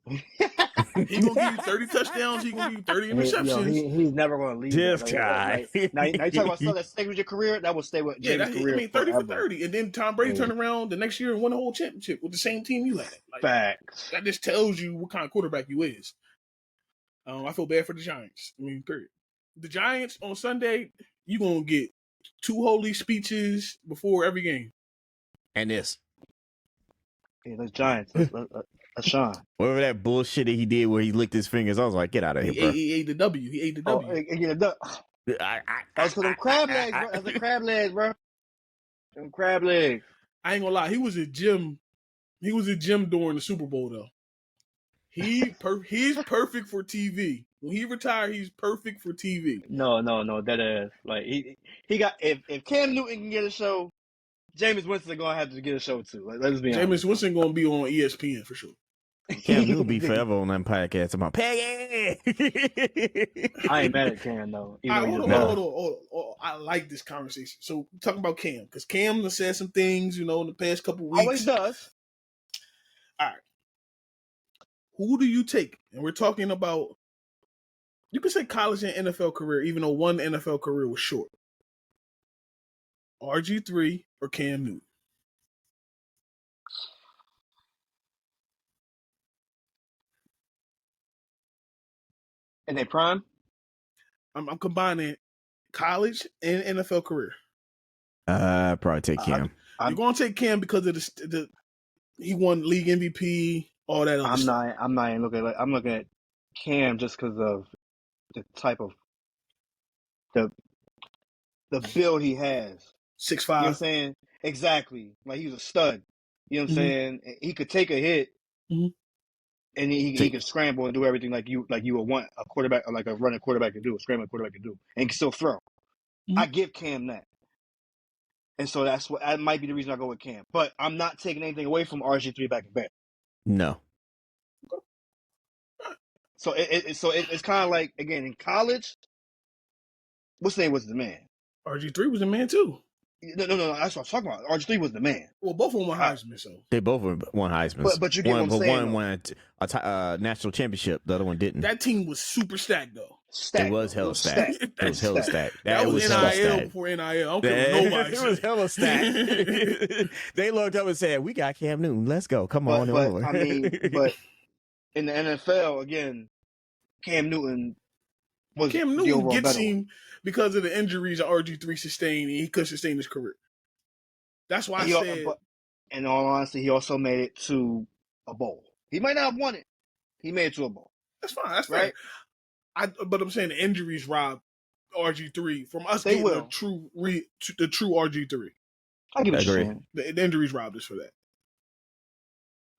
He gonna give you 30 touchdowns. He gonna give you 30 interceptions. He's never gonna leave. This guy. Now you talking about stuff that stay with your career. That will stay with James' career. 30 forever. For 30, and then Tom Brady turned around the next year and won a whole championship with the same team you had. Like, facts. That just tells you what kind of quarterback you is. I feel bad for the Giants. I mean, period. The Giants on Sunday, you gonna get 2 holy speeches before every game. And this. Yeah, those Giants. That's Sean. Whatever that bullshit that he did where he licked his fingers, I was like, get out of here, bro. He ate the W. That's because them crab legs, bro. That's the crab legs, bro. Them crab legs. I ain't gonna lie. He was at gym during the Super Bowl, though. He's perfect for TV. When he retired, he's perfect for TV. No, that is like he got if Cam Newton can get a show, Jameis Winston gonna have to get a show too. Like, let's be honest. Jameis Winston gonna be on ESPN for sure. Cam Newton be forever on that podcast about Peggy. I ain't mad at Cam though. Hold on. I like this conversation. So talking about Cam, because Cam has said some things, in the past couple weeks. Always does. All right. Who do you take? And we're talking about, you can say college and NFL career, even though one NFL career was short. RG3 or Cam Newton? In their prime? I'm combining college and NFL career. Probably take Cam. You're going to take Cam because of the he won league MVP, all that other stuff. I'm not even looking at I'm looking at Cam just because of the type of the build he has. 6'5". You know what I'm saying? Exactly. Like he was a stud. You know what I'm saying? He could take a hit and he could scramble and do everything like you would want a quarterback, like a running quarterback to do, a scrambling quarterback to do, and can still throw. I give Cam that. And so that might be the reason I go with Cam. But I'm not taking anything away from RG3 back and back. No. So it's kind of like, again, in college, what's name was the man? RG3 was the man too. No, that's what I'm talking about. RG3 was the man. Well, both of them won Heisman, so. They both won Heisman. But you get what I'm saying. One won a national championship. The other one didn't. That team was super stacked, though. It was hella stacked. It was hella stacked. That was NIL before NIL. I don't care what nobody said. It was hella stacked. They looked up and said, we got Cam Newton. Let's go. Come on over. I mean, but in the NFL, again, Cam Newton gets him because of the injuries that RG3 sustained, and he could sustain his career. That's why I said. But in all honesty, he also made it to a bowl. He might not have won it. He made it to a bowl. That's fine. That's right. But I'm saying the injuries robbed RG3 from us getting the true RG3. I give it a chance. The injuries robbed us for that.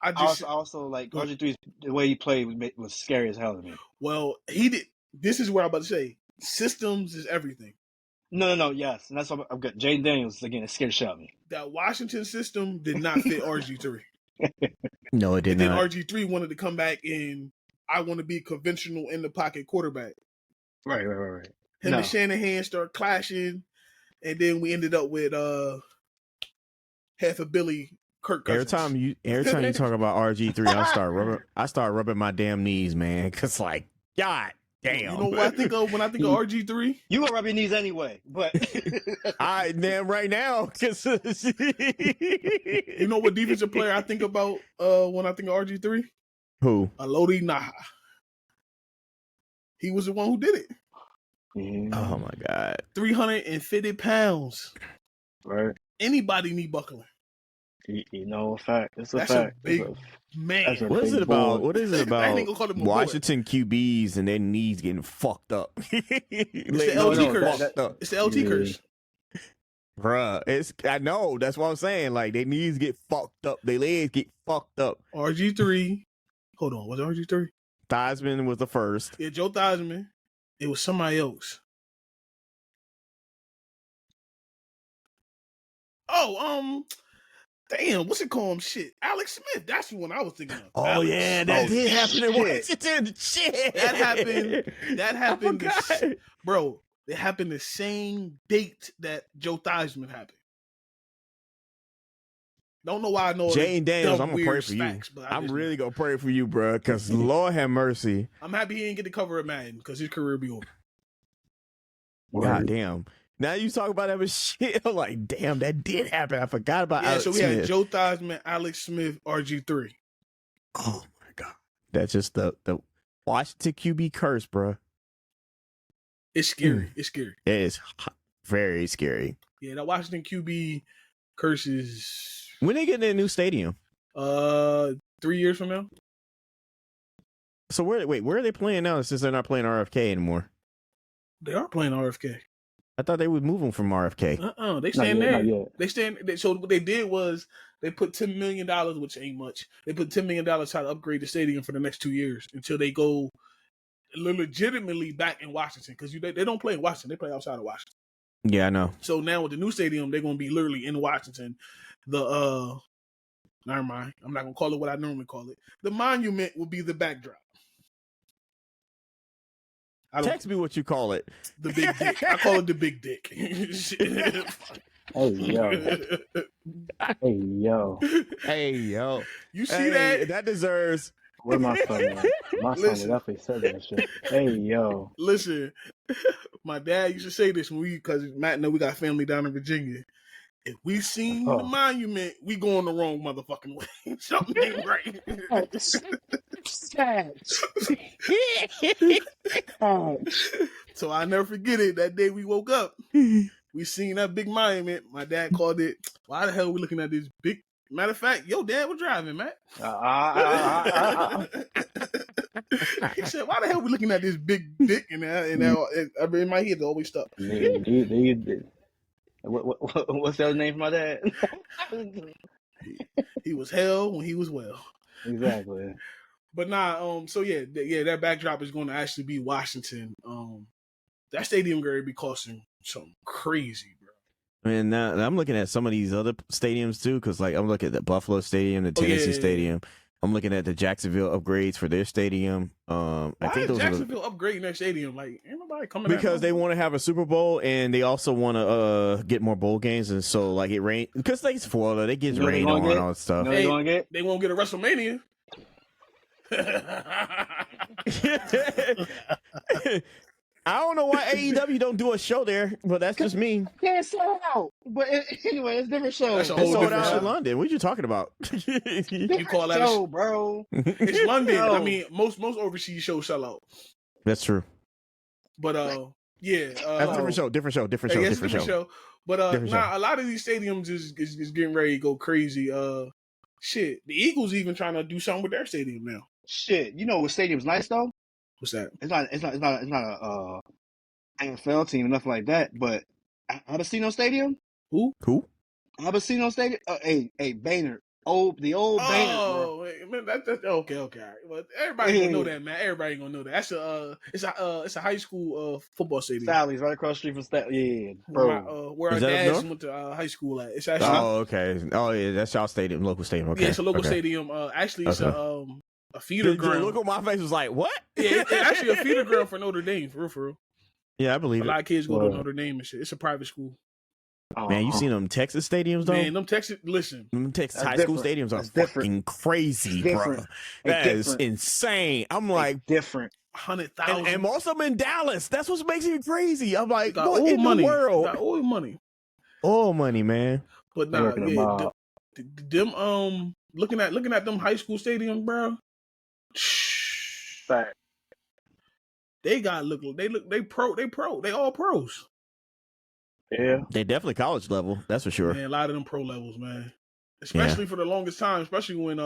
I also like RG3's the way he played was scary as hell to me. Well, he did. This is what I'm about to say. Systems is everything. No, yes, and that's what I'm good. Jaden Daniels again, it scared the shit out of me. That Washington system did not fit RG3. No, it did not. Then RG3 wanted to come back and I want to be conventional in the pocket quarterback. Right. Him and Shanahan start clashing, and then we ended up with half a Billy Kirk Cousins. Every time you talk about RG3, I start rubbing my damn knees, man, because like, God damn. You know what I think of when I think of RG3? You gonna rub your knees anyway, but right now, because you know what defensive player I think about when I think of RG3? Who? Alodi Naha. He was the one who did it. Oh my God. 350 pounds. Right. Anybody need buckling. You know, a fact. That's a fact. A big man. What is it about? What is it about Washington QBs and their knees getting fucked up? It's the LT curse. It's the LT curse. Bruh, I know. That's what I'm saying. Like, their knees get fucked up. Their legs get fucked up. RG3. Hold on. Was it RG3? Theismann was the first. Yeah, Joe Theismann. It was somebody else. Damn, what's it called? Shit, Alex Smith. That's the one I was thinking of. Oh Alex yeah, Smith. that did happen in Washington. Shit, That happened. Bro, it happened the same date that Joe Theismann happened. Don't know why I know Jane Daniels, I'm gonna pray for facts, you. I'm really gonna pray for you, bro, because Mm-hmm. Lord have mercy. I'm happy he didn't get the cover of Madden because his career be over. God damn. Now you talk about that shit. I'm like, damn, that did happen. I forgot about Alex Smith. So we had Joe Theismann, Alex Smith, RG3. Oh my God. That's just the Washington QB curse, bro. It's scary. It's scary. It is very scary. Yeah, that Washington QB curse is... When they get in a new stadium? 3 years from now. So where are they playing now since they're not playing RFK anymore? They are playing RFK. I thought they would move them from RFK. They stand there. They stand. So what they did was they put $10 million, which ain't much. They put $10 million to try to upgrade the stadium for the next 2 years until they go legitimately back in Washington, because they don't play in Washington. They play outside of Washington. Yeah, I know. So now with the new stadium, they're going to be literally in Washington. Never mind. I'm not going to call it what I normally call it. The monument will be the backdrop. Text me what you call it. The big dick. I call it the big dick. Hey yo. Hey yo. You see that? That deserves. Where my son at? My son would definitely said that shit. Hey yo. Listen, my dad used to say this because Matt know we got family down in Virginia. If we seen the monument, we going the wrong motherfucking way. Something ain't right. So I never forget it. That day we woke up, we seen that big monument. My dad called it, why the hell are we looking at this big... Matter of fact, your dad was driving, Matt. He said, why the hell are we looking at this big dick? And in my head, it always stuck. What's the other name for my dad? He was hell when he was well. Exactly. But so yeah, that backdrop is going to actually be Washington. That stadium going to be costing something crazy, bro. And now I'm looking at some of these other stadiums too, because like I'm looking at the Buffalo Stadium, the Tennessee Stadium. I'm looking at the Jacksonville upgrades for their stadium. Why I think is Jacksonville upgrading their stadium? Like, ain't nobody coming because they want to have a Super Bowl and they also want to get more bowl games, and so like it rain because they Florida, they get rained on and all that stuff. They won't get a WrestleMania. I don't know why AEW don't do a show there, but that's just me. Can't sell out. But anyway, it's different show. That's a It's whole sold different out show. in London. What are you talking about? You call that show, bro? It's London. No. I mean, most overseas shows sell out. That's true. But yeah, That's different show. But Different show. a lot of these stadiums is getting ready to go crazy. Shit, the Eagles even trying to do something with their stadium now. Shit, you know what stadium's nice though? What's that? It's not a NFL team, nothing like that. But Abasino Stadium. Who? Abasino Stadium. Hey, Boehner. The old Boehner. Oh, man, that's okay. All right. Well, everybody gonna know that, man. Everybody gonna know that. That's it's a high school football stadium. Sally's right across the street from Yeah, bro. Where our dads went to high school at. It's actually. Oh, okay. Oh, yeah, that's y'all stadium, local stadium. Okay. Yeah, it's a local stadium. Actually, it's a feeder ground. The look on my face was like, what? Yeah, it's actually a feeder ground for Notre Dame, for real. Yeah, I believe a lot of kids go to Notre Dame and shit. It's a private school. Man, you seen them Texas stadiums though? Man, them Texas, listen. Them Texas high school stadiums are fucking crazy, bro. That is insane. I'm like different. 100,000. And most of them in Dallas. That's what makes me crazy. I'm like, what old in money. the world? Got old money. Old money, man. But nah, them looking at them high school stadiums, bro. Fact. They all pros. Yeah. They definitely college level, that's for sure. Man, a lot of them pro levels, man. Especially for the longest time, especially when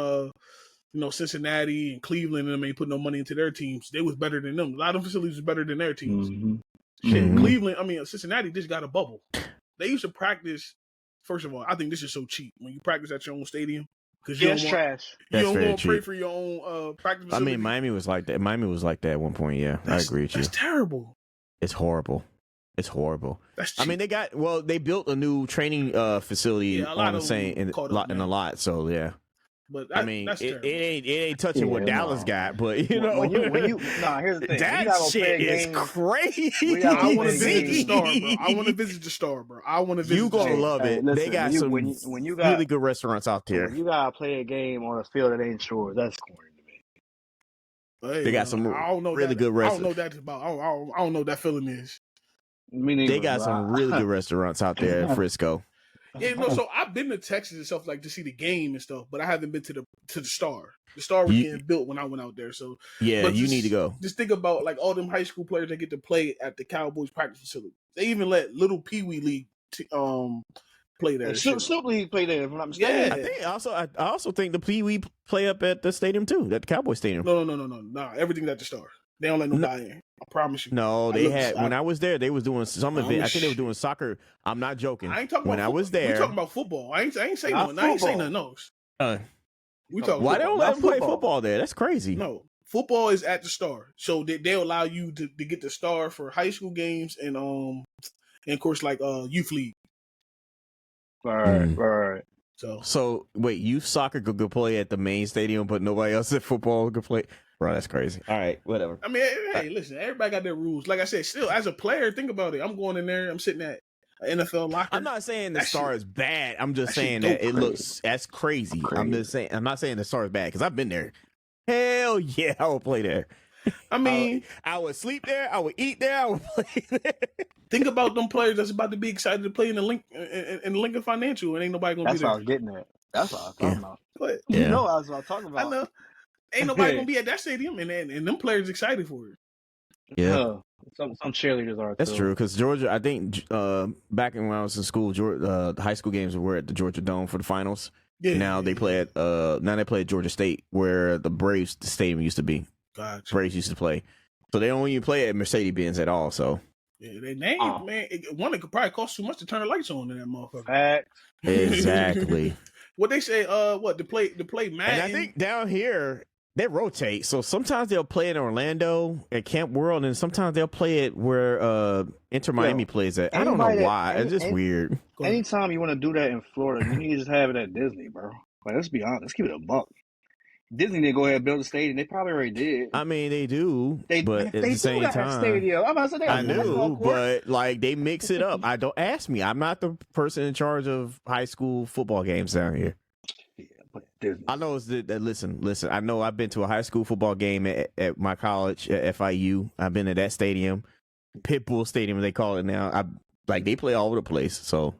Cincinnati and Cleveland and them ain't put no money into their teams. They was better than them. A lot of them facilities was better than their teams. Mm-hmm. Shit, Cleveland, Cincinnati just got a bubble. They used to practice. First of all, I think this is so cheap when you practice at your own stadium. It's trash. You don't want to pray for your own practice facility. I mean, Miami was like that. Miami was like that at one point. Yeah, I agree with you. That's terrible. It's horrible. It's horrible. That's cheap. I mean, they built a new training facility on the same in a lot. So yeah. But I mean, it ain't touching what Dallas got, but you know, when you here's the thing. That shit is crazy. I want to visit the Star, bro. I want to visit the Star, bro. I want to visit. You gonna love it. Listen, they got some when you got really good restaurants out there. When you gotta play a game on a field that ain't yours, that's corny to me. They got some really good restaurants. I don't know that about. I don't know what that feeling is. Me neither, they got some really good restaurants out there in Frisco. Yeah, no. So I've been to Texas and stuff like to see the game and stuff, but I haven't been to the Star. The Star was getting built when I went out there. So yeah, you need to go. Just think about like all them high school players that get to play at the Cowboys practice facility. They even let little Pee Wee League play there. Snoop League play there, if I'm not mistaken. Yeah. I think I also think the Pee Wee play up at the stadium too, at the Cowboy Stadium. No. Everything's at the Star. They don't let nobody in. I promise you. No, they had when I was there. They was doing some event. I think they were doing soccer. I'm not joking. I ain't talking when about I was there. We talking about football. I ain't saying nothing. I ain't saying nothing else. We talking. Why they don't let them play football there? That's crazy. No, football is at the Star, so they'll allow you to get the Star for high school games and of course like youth league. Right. So wait, youth soccer could play at the main stadium, but nobody else at football could play. Bro, that's crazy. All right, whatever. I mean, hey, listen, everybody got their rules. Like I said, still as a player, think about it. I'm going in there. I'm sitting at an NFL locker. I'm not saying the Star is bad. I'm just saying that it looks that's crazy. I'm just saying. I'm not saying the Star is bad because I've been there. Hell yeah, I would play there. I mean, I would sleep there. I would eat there. I would play there. Think about them players that's about to be excited to play in the Lincoln Financial, and ain't nobody gonna be there. That's what I was getting at. That's what I was talking about. But, you know, that's what I was talking about. I know. Ain't nobody gonna be at that stadium, and them players excited for it. Yeah, some cheerleaders are. That's true because Georgia. I think back when I was in school, the high school games were at the Georgia Dome for the finals. Yeah. Now they play at Georgia State, where the Braves stadium used to be. Gotcha. Braves used to play, so they don't even play at Mercedes-Benz at all. So yeah, their name, man, it could probably cost too much to turn the lights on in that motherfucker. Facts. Exactly. What they say, to play Madden. And I think down here they rotate. So sometimes they'll play in Orlando at Camp World, and sometimes they'll play it where Inter Miami plays at. I don't know why. It's just weird. Anytime you want to do that in Florida, you need to just have it at Disney, bro. Like, let's be honest. Let's keep it a buck. Disney didn't go ahead and build a stadium. They probably already did. I mean, they do, but at the same time, stadium. I knew, but like they mix it up. Don't ask me. I'm not the person in charge of high school football games down here. Yeah, but Disney. I know it's listen. I know I've been to a high school football game at my college at FIU. I've been to that stadium, Pitbull Stadium, they call it now. They play all over the place. So.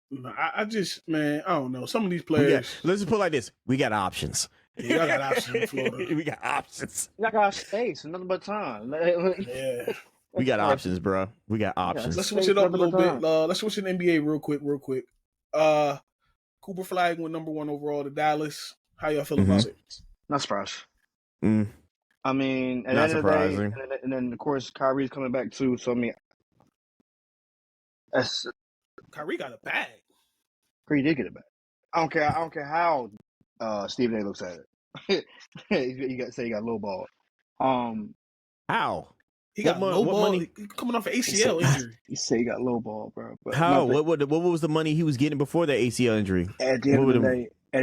I don't know. Some of these players. Let's just put it like this: we got options. Yeah, y'all got options in Florida. We got options. Y'all got space, nothing but time. Yeah, we got options, bro. We got options. Let's switch it up a little bit. Let's switch to the NBA real quick. Cooper Flag went number 1 overall to Dallas. How y'all feel about it? Not surprised. I mean, not surprising. And then of course Kyrie's coming back too. So I mean, Kyrie got a bag. Kyrie did get it back. I don't care how Stephen A looks at it. he got low ball. How? He got low ball coming off an ACL injury. He said he got low ball, bro. But how? What was the money he was getting before the ACL injury? At the end of the day, I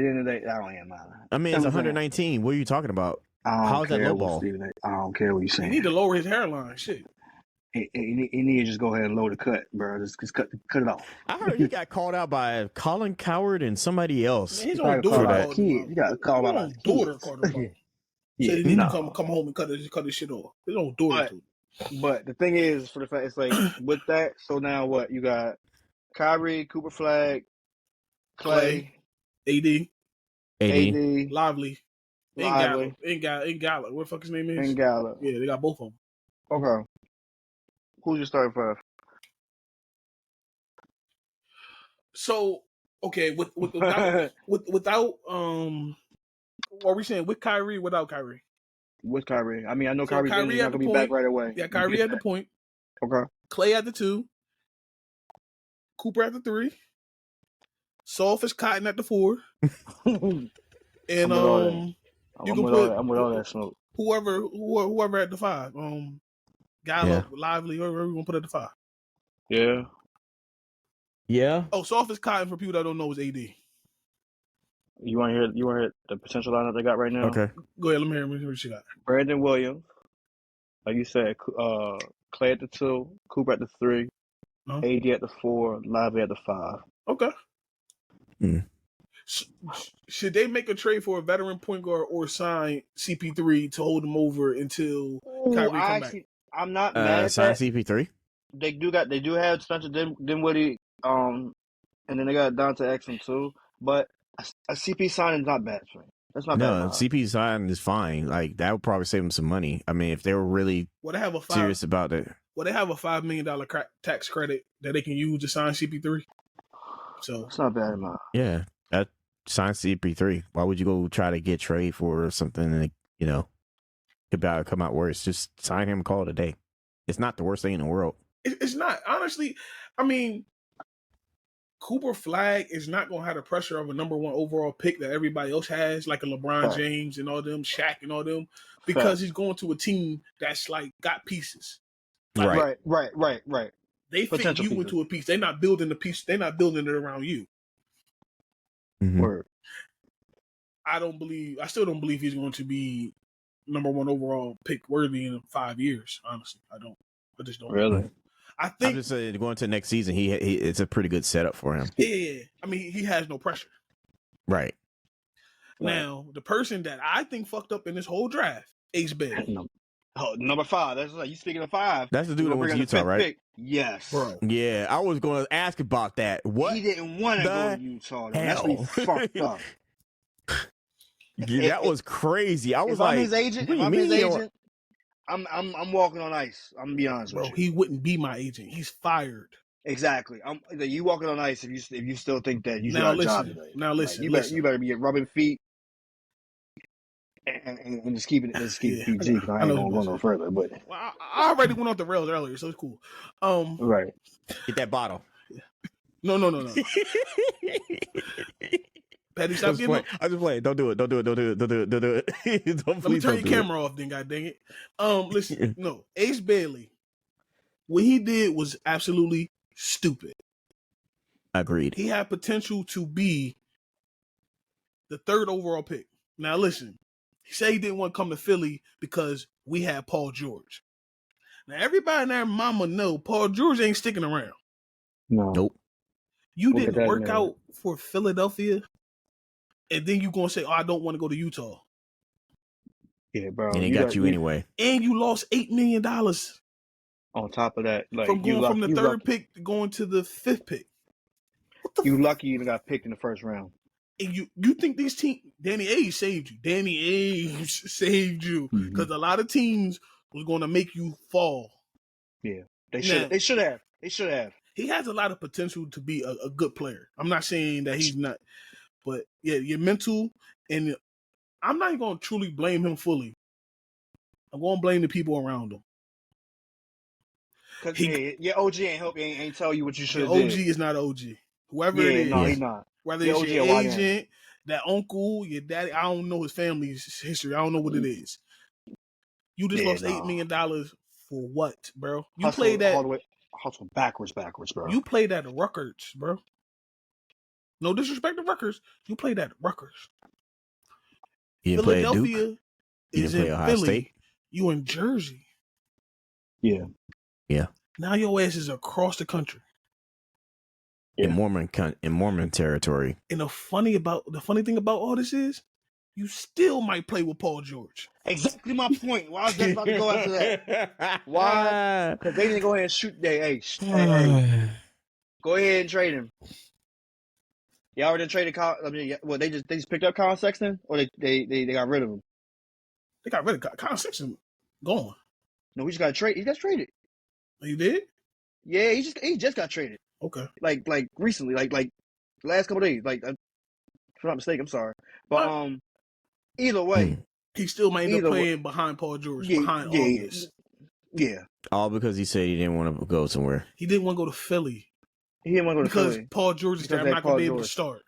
don't even matter. I mean, it's 119. What are you talking about? How's that low ball? I don't care what you're saying. He need to lower his hairline. Shit. He need to just go ahead and load the cut, bro. Just cut it off. I heard he got called out by Colin Coward and somebody else. Man, he's on daughter. He got called out by his daughter. Yeah, he need to come home and cut his shit off. His own daughter. But the thing is, for the fact, it's like with that. So now what? You got Kyrie, Cooper Flag, Clay, AD, Lively, ain't Gala. What the fuck his name is? Ain't Gala. Yeah, they got both of them. Okay. Who's your starting five? So okay, without are we saying with Kyrie, without Kyrie? With Kyrie. I mean, I know Kyrie's not going to be back right away. Yeah, Kyrie at the point. Okay. Clay at the 2. Cooper at the 3. Soulfish Cotton at the 4. And I'm with all that smoke. Whoever at the 5. Gallup, Lively, whoever we gonna put at the 5. Yeah. Yeah. Oh, softest cotton for people that don't know is AD. You want to hear the potential lineup they got right now? Okay. Go ahead, let me hear what you got. Brandon Williams, like you said, Clay at the 2, Cooper at the 3, AD at the 4, Lively at the 5. Okay. Mm. Should they make a trade for a veteran point guard or sign CP3 to hold them over until Kyrie come back? I'm not mad at sign that. CP3. They do have Spencer Dinwiddie, and then they got Dante Exum too. But a CP signing is not bad for me. That's not bad. No, CP signing is fine. Like that would probably save them some money. I mean, if they were really serious about it. Well, they have a $5 million tax credit that they can use to sign CP3. So it's not bad, man. Yeah, that sign CP3. Why would you go try to get trade for something that could come out worse? Just sign him and call it a day. It's not the worst thing in the world. It's not, honestly. I mean, Cooper Flag is not going to have the pressure of a number 1 overall pick that everybody else has, like a LeBron James and all them, Shaq and all them, because he's going to a team that's like got pieces. Like, right. They fit you into a piece. They're not building the piece. They're not building it around you. Mm-hmm. Word. I still don't believe he's going to be number 1 overall pick worthy in 5 years. Honestly, I just don't. Really? I think I'm just saying, going to next season, he it's a pretty good setup for him. Yeah, I mean, he has no pressure. Right. Now, the person that I think fucked up in this whole draft, Ace Bailey. Number 5. That's like you speaking of 5. That's the dude that went to Utah, right? Pick. Yes, bro. Yeah, I was going to ask about that. What? He didn't want to go to Utah. That's what he fucked up. Yeah, that was crazy. I was like, I'm his agent. If I'm his agent, I'm walking on ice. I'm gonna be honest with you. He wouldn't be my agent. He's fired. Exactly. You walking on ice if you still think that you should now have listen, a job today. Now listen, you better be rubbing feet and just keep it PG because I ain't gonna go no further. But I already went off the rails earlier, so it's cool. Right. Get that bottle. No. Patty, stop getting up. I just play. Don't do it. Don't do it. Let me turn your camera off then, god dang it. Listen, no. Ace Bailey, what he did was absolutely stupid. Agreed. He had potential to be the 3rd overall pick. Now listen, he said he didn't want to come to Philly because we had Paul George. Now everybody and their mama know Paul George ain't sticking around. No. Nope. You didn't work out for Philadelphia, and then you gonna say, "Oh, I don't want to go to Utah." Yeah, bro. And he got you anyway. And you lost $8 million on top of that, like from going from the 3rd pick to going to the 5th pick. You lucky you even got picked in the 1st round. And you think these teams, Danny Ainge saved you. Danny Ainge saved you because a lot of teams was going to make you fall. Yeah, they should have. He has a lot of potential to be a good player. I'm not saying that he's not, but yeah, your mental, and I'm not going to truly blame him fully. I'm going to blame the people around him. Because your OG ain't help you, ain't tell you what you should have did. OG is not OG. Whoever it is. No, he's not. Whether it's your agent, that uncle, your daddy, I don't know his family's history. I don't know what it is. You just lost $8 million for what, bro? You played that all the way, hustle backwards, bro. You played at Rutgers, bro. No disrespect to Rutgers. You played at Rutgers. You didn't play at Duke. Philadelphia is in Ohio Philly. State. You in Jersey. Yeah. Now your ass is across the country. In Mormon territory. And the funny thing about all this is, you still might play with Paul George. Exactly my point. Why I was just about to go after that. Why? Because they didn't go ahead and shoot. Hey, go ahead and trade him. Y'all already traded they just picked up Colin Sexton, or they got rid of him. They got rid of Colin Sexton. Gone. No, he just got traded. He got traded. You did? Yeah, he just got traded. Okay. Like recently, like the last couple of days. Like, if I'm not mistaken, I'm sorry, but either way, he still might end up playing behind Paul George. Behind August. Yeah. All because he said he didn't want to go somewhere. He didn't want to go to Philly. He didn't want to go to Philly because Paul George is there. I'm not going to be able to start.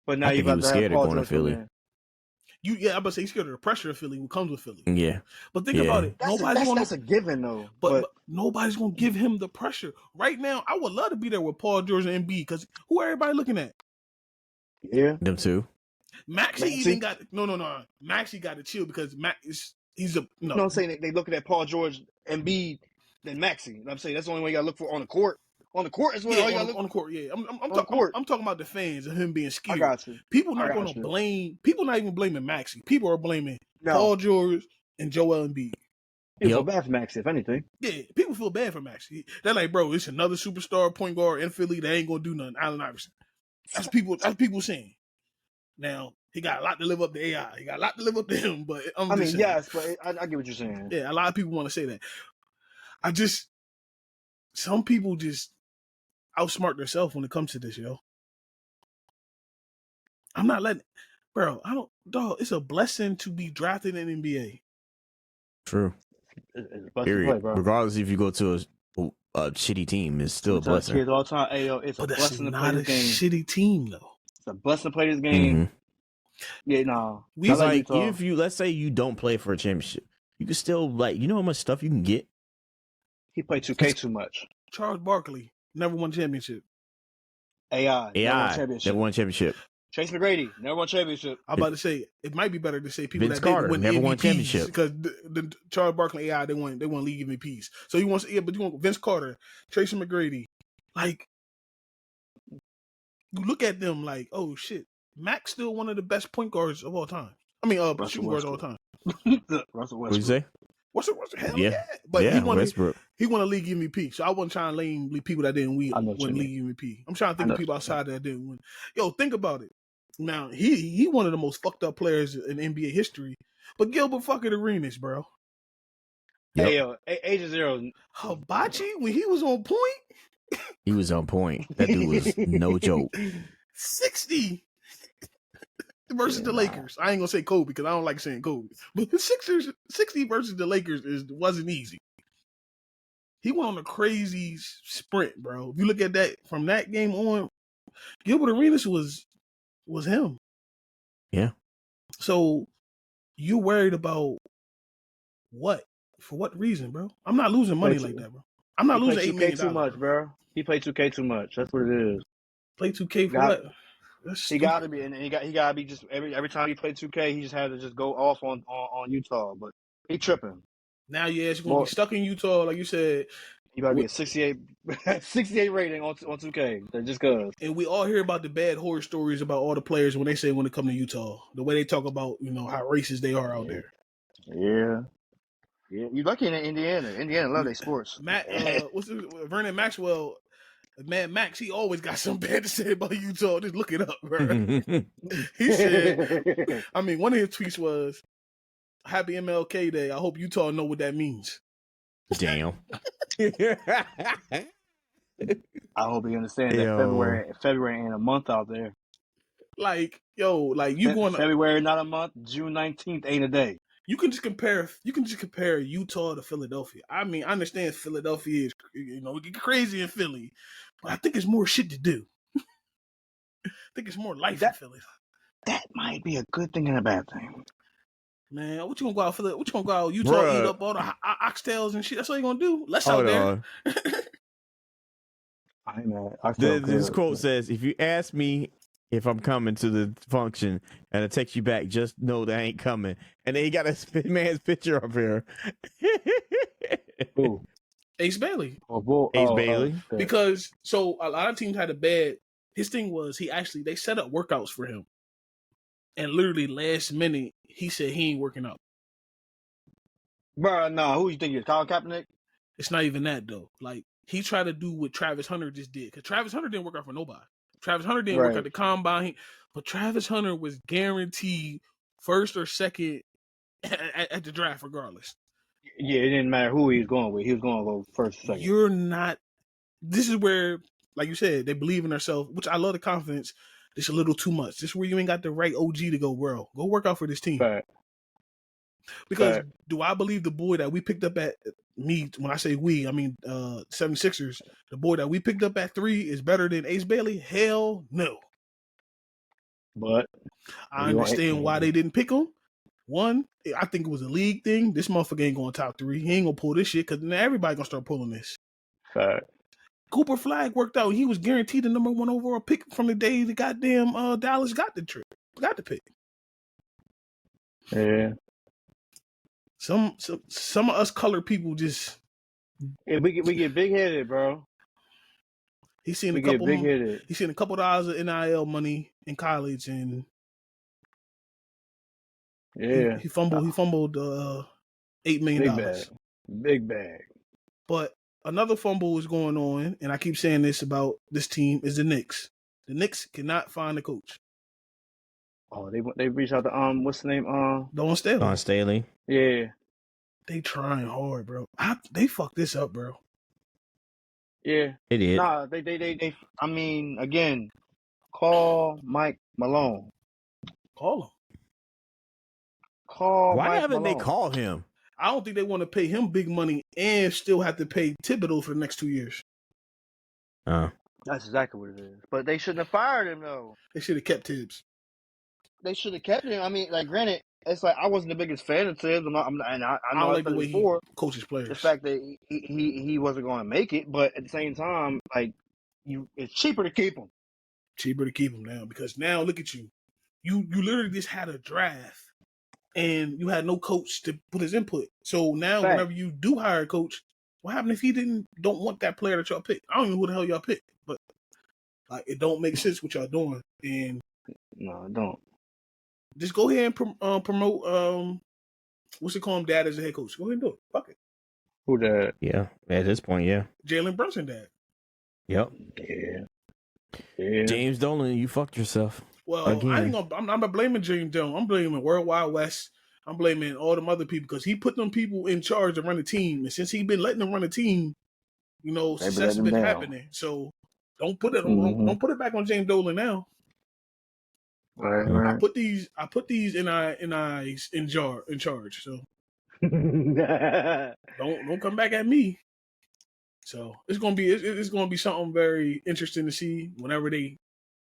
But now you're about to have Paul George. I'm about to say he's scared of the pressure of Philly, what comes with Philly. Yeah. But think about it. That's a given though. But nobody's gonna give him the pressure right now. I would love to be there with Paul George and Embiid because who everybody looking at? Yeah, them two. Maxey even got no. Maxey got to chill because he's a no. You know what I'm saying? They looking at Paul George, Embiid, then Maxey. You know what I'm saying that's the only way you gotta look for on the court. On the court as well. Yeah, on the court. Yeah, I'm talking about the fans and him being scared. I got you. People not going to blame. People not even blaming Maxey. People are blaming Paul George and Joel Embiid. People feel bad for Maxey, if anything. Yeah, people feel bad for Maxey. They're like, bro, it's another superstar point guard in Philly that ain't gonna do nothing. Allen Iverson. That's people saying. Now he got a lot to live up to AI. He got a lot to live up to him. But yes, but I get what you're saying. Yeah, a lot of people want to say that. Some people just outsmart themselves when it comes to this, yo. I'm not letting, bro. It's a blessing to be drafted in the NBA. True. Period. Play, regardless if you go to a shitty team, it's still a blessing. Kids all the time, hey, yo, it's a blessing to play this game. Shitty team though. It's a blessing to play this game. Mm-hmm. Yeah, no. It's like if you let's say you don't play for a championship, you can still you know how much stuff you can get. He played 2K too much. Charles Barkley never won championship. AI never won championship. Chase McGrady never won championship. I'm about to say it might be better to say people Vince that Carter didn't win never MVPs won championship because the Charles Barkley AI they won league MVPs. So you want Vince Carter, Tracy McGrady, like you look at them like, oh shit, Mac's still one of the best point guards of all time. I mean, shooting guards of all time. Russell Westbrook. What'd you say? Hell yeah. But Westbrook. He won a league MVP. So I wasn't trying to blame people that didn't win league MVP. I'm trying to think of people outside that didn't win. Yo, think about it. Now, he one of the most fucked up players in NBA history. But Gilbert fucking Arenas, bro. Yep. Hey, yo, Agent Zero. Hibachi, when he was on point. He was on point. That dude was no joke. 60 versus the Lakers. I ain't gonna say Kobe because I don't like saying Kobe. But the Sixers, 60 versus the Lakers wasn't easy. He went on a crazy sprint, bro. If you look at that from that game on, Gilbert Arenas was him. Yeah. So you worried about what? For what reason, bro? I'm not losing money like that, bro. I'm not losing $8 million too much, bro. He played 2K too much. That's what it is. Play 2K for what? He got to be, and he got to be just every time he played 2K, he just had to just go off on Utah. But he tripping. Now you're going to be stuck in Utah, like you said. You got to be a 68 rating on 2K. Just cause. And we all hear about the bad horror stories about all the players when they say when they come to Utah, the way they talk about how racist they are out there. Yeah. Yeah, you're lucky in Indiana. Indiana love their sports. Vernon Maxwell, Mad Max, he always got something bad to say about Utah. Just look it up, bro. He said, one of his tweets was, "Happy MLK Day. I hope Utah know what that means." Damn. I hope you understand that February ain't a month out there. You going February not a month. June 19th ain't a day. You can just compare Utah to Philadelphia. I understand Philadelphia is it get crazy in Philly, but I think it's more shit to do. I think it's more life in Philly. That might be a good thing and a bad thing. Man, what you gonna go out Philly? What you gonna go out Utah? Bruh. Eat up all the oxtails and shit? That's all you gonna do? Let's out there. I know. This quote says, "If you ask me if I'm coming to the function and I text you back, just know that I ain't coming." And then he got a man's picture up here. Who? Ace Bailey. Ace Bailey. Because so a lot of teams had a bad. His thing was they set up workouts for him, and literally last minute he said he ain't working out. Bro, no, who you think is Colin Kaepernick? It's not even that though. Like he tried to do what Travis Hunter just did, because Travis Hunter didn't work out for nobody. Travis Hunter didn't work at the combine, but Travis Hunter was guaranteed first or second at the draft regardless. Yeah, it didn't matter who he was going with. He was going to go first or second. You're not. This is where, like you said, they believe in themselves, which I love the confidence. It's a little too much. This is where you ain't got the right OG to go, bro. Go work out for this team. Fact. Because do I believe the boy that we picked up at me, when I say we, I mean 76ers, the boy that we picked up at 3 is better than Ace Bailey? Hell no. But I understand why they didn't pick him. One, I think it was a league thing. This motherfucker ain't going top 3. He ain't gonna pull this shit because now everybody gonna start pulling this. Fact. Cooper Flag worked out. He was guaranteed the number 1 overall pick from the day the goddamn Dallas got the pick. Yeah. Some of us colored people just. Yeah, we get big headed, bro. He's seen a couple of dollars of NIL money in college, and he fumbled $8 million. Big bag. But another fumble is going on, and I keep saying this about this team is the Knicks. The Knicks cannot find a coach. Oh, they reached out to what's the name? Don Staley. Yeah. They trying hard, bro. They fucked this up, bro. Yeah. They did. Nah, they I mean, again, call Mike Malone. Call him. Why haven't they called him? I don't think they want to pay him big money and still have to pay Thibodeau for the next 2 years. That's exactly what it is. But they shouldn't have fired him, though. They should have kept Tibbs. They should have kept him. I mean, like, granted, it's like I wasn't the biggest fan of Tibbs. I know I don't like the way he coaches players. The fact that he wasn't going to make it, but at the same time, like, it's cheaper to keep him. Cheaper to keep him now because now look at you. You literally just had a draft and you had no coach to put his input. So now whenever you do hire a coach, what happened if he don't want that player that y'all picked? I don't even know who the hell y'all picked, but like it don't make sense what y'all doing. And no, it don't. Just go ahead and promote what's it called, dad as a head coach. Go ahead and do it. Fuck it. Who dad? Yeah, at this point, yeah. Jalen Brunson dad. Yep. Yeah. James Dolan, you fucked yourself. Well, I'm not blaming James Dolan. I'm blaming World Wide West. I'm blaming all them other people because he put them people in charge to run the team. And since he been letting them run the team, success has been happening. So don't put it don't put it back on James Dolan now. Right. I put these NIs in charge. So don't come back at me. So it's gonna be something very interesting to see whenever they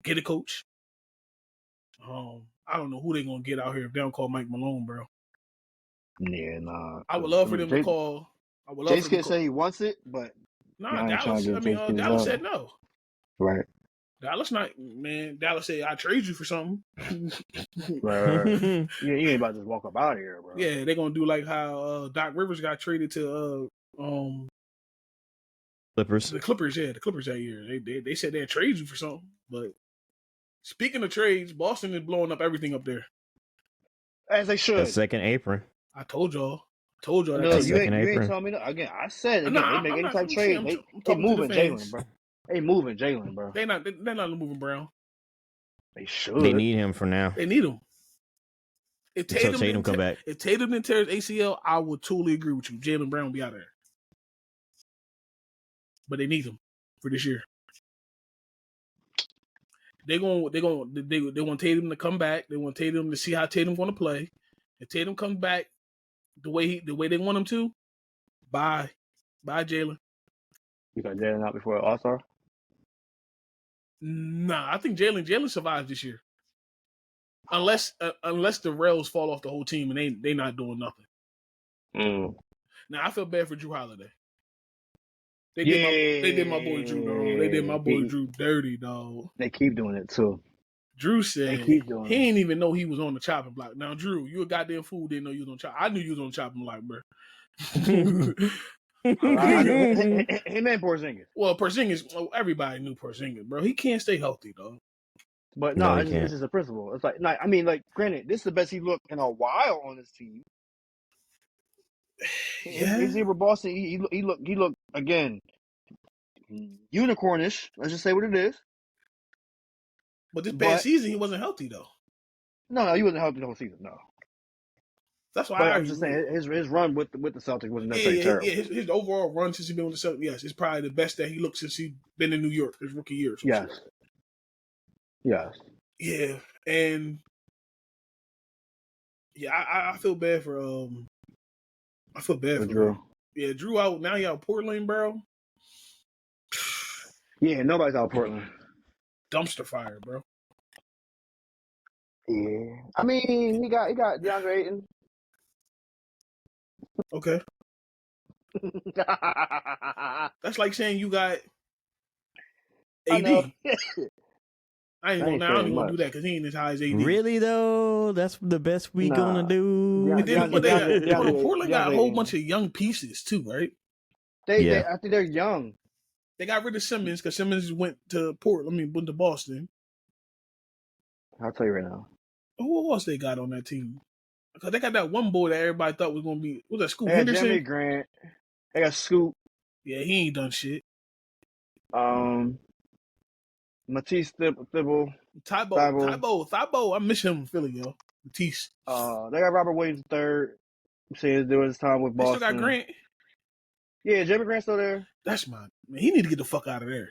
get a coach. I don't know who they gonna get out here if they don't call Mike Malone, bro. Yeah, nah. I would love for them to call. Jace can say he wants it, but Dallas. Dallas said no. Right. Dallas said I trade you for something. Right. You ain't about to just walk up out of here, bro. Yeah, they're gonna do like how Doc Rivers got traded to Clippers. The Clippers that year. They said they'd trade you for something. But speaking of trades, Boston is blowing up everything up there. As they should. The second apron. I told y'all. That. No, you ain't telling me that. Again, I said they make any type of trade. They moving Jalen, bro. They moving Jalen, bro. They're not moving Brown. They should. They need him for now. They need him. If Tatum come back. If Tatum didn't tear his ACL, I would totally agree with you. Jalen Brown will be out there. But they need him for this year. They want Tatum to come back. They want Tatum to see how Tatum's going to play. If Tatum comes back the way they want him to, bye Jalen. You got Jalen out before All-Star? Nah, I think Jalen survives this year, unless the rails fall off the whole team and they not doing nothing. Now I feel bad for Drew Holiday. They did my boy Drew, dog. They did my boy Drew dirty, dog. They keep doing it too. Drew said he ain't even know he was on the chopping block. Now, Drew, you a goddamn fool. Didn't know you was on chop. I knew you was on the chopping block, bro. Him and Porzingis. Well, Porzingis, everybody knew Porzingis, bro. He can't stay healthy, though. But no, it's just a principle. It's like, I mean, like, granted, this is the best he looked in a while on this team. Yeah. He's here with Boston. He looked again unicornish. Let's just say what it is. But this past season, he wasn't healthy though. No, he wasn't healthy the whole season. No. That's why I'm just saying his run with the Celtics wasn't necessarily terrible. Yeah, his overall run since he's been with the Celtics, yes, it's probably the best that he looked since he's been in New York his rookie year. Yes. Yes. Yeah, and yeah, I feel bad for Drew. Yeah, Drew out now. He out Portland, bro. Yeah, nobody's out Portland. Dumpster fire, bro. Yeah, I mean, he got DeAndre Ayton. Okay. That's like saying you got I AD. know. I ain't That gonna. ain't Now I saying ain't gonna much. do that because he ain't as high as AD. Really though, that's the best we gonna Nah. do. And then what they got? Hold on, Portland got a whole DeAndre bunch of young pieces too, right? They I think they're young. They got rid of Simmons because Simmons went to went to Boston. I'll tell you right now. Who else they got on that team? Because they got that one boy that everybody thought was gonna be. Was that Scoot They got Henderson? Jeremy Grant. They got Scoot. Yeah, he ain't done shit. Matisse Thibble. Thibault. I miss him in Philly, yo. Matisse. They got Robert Williams III. Saying there was time with They Boston. still got Grant. Yeah, Jeremy Grant's still there. That's man. He need to get the fuck out of there.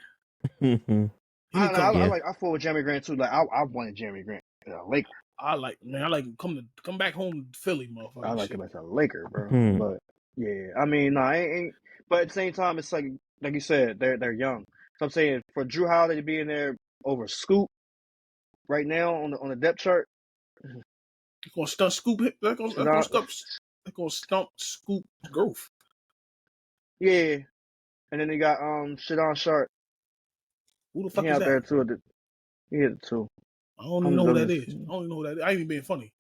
I fought with Jeremy Grant too. Like I wanted Jeremy Grant as a Laker. I like him come back home to Philly, motherfucker. I like him as a Laker, bro. But yeah, I mean, no, I ain't. But at the same time, it's like you said, they're young. So I'm saying for Drew Holiday to be in there over Scoop right now on the depth chart, They're gonna stunt Scoop. They're gonna stump Scoop growth. Yeah, and then they got Shadon Sharp. Who the fuck he is out that? there too. He hit it too. I don't even know who that is. I don't even know who that is. I ain't even being funny.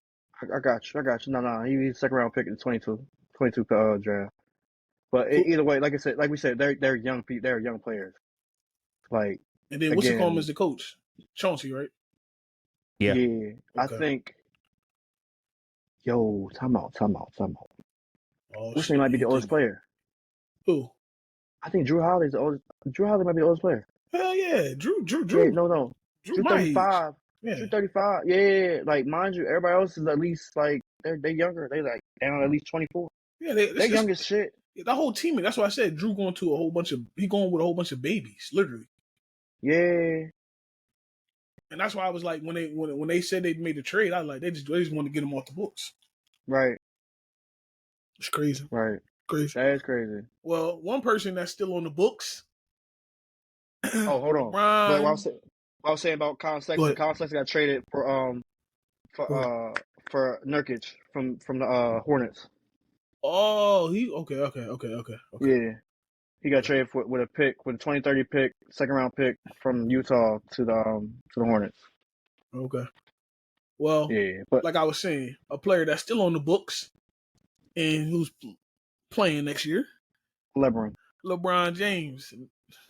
I got you. No, he's second round pick in 22 draft. But either way, like we said, they're young people. They're young players. Like, and then what's the call as the coach? Chauncey, right? Yeah. Okay. I think. Yo, time out. Oh, Which name might be the oldest player? Who? I think Drew Holiday's the oldest. Drew Holiday might be the oldest player. Hell yeah, Drew. Yeah, no. Drew 35. Yeah. Drew 35. Yeah. Like, mind you, everybody else is at least like they're younger. They like down at least 24. Yeah, they're young as shit. The whole team. That's why I said Drew going with a whole bunch of babies, literally. Yeah. And that's why I was like, when they said they made a trade, I was like, they just want to get him off the books. Right. It's crazy. Right. Crazy. That is crazy. Well, one person that's still on the books. Oh, hold on. But what I was saying about Colin Sexton. Colin Sexton got traded for Nurkic from the Hornets. Oh, okay. Yeah. He got traded with a 2030 pick, second round pick from Utah to the Hornets. Okay. Well, yeah, but like I was saying, a player that's still on the books and who's playing next year. LeBron James.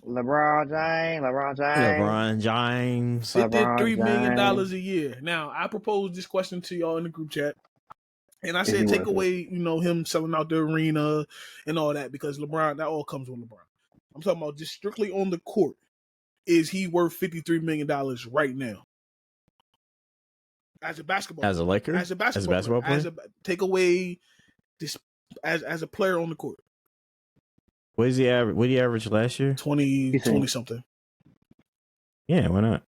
$53 million a year. Now, I proposed this question to y'all in the group chat. And I said, take away, him selling out the arena and all that, because LeBron, that all comes with LeBron. I'm talking about just strictly on the court. Is he worth $53 million right now? As a basketball player. As a Laker? As a basketball player? Take away this as a player on the court. What did he average last year? 20 something. Yeah, why not?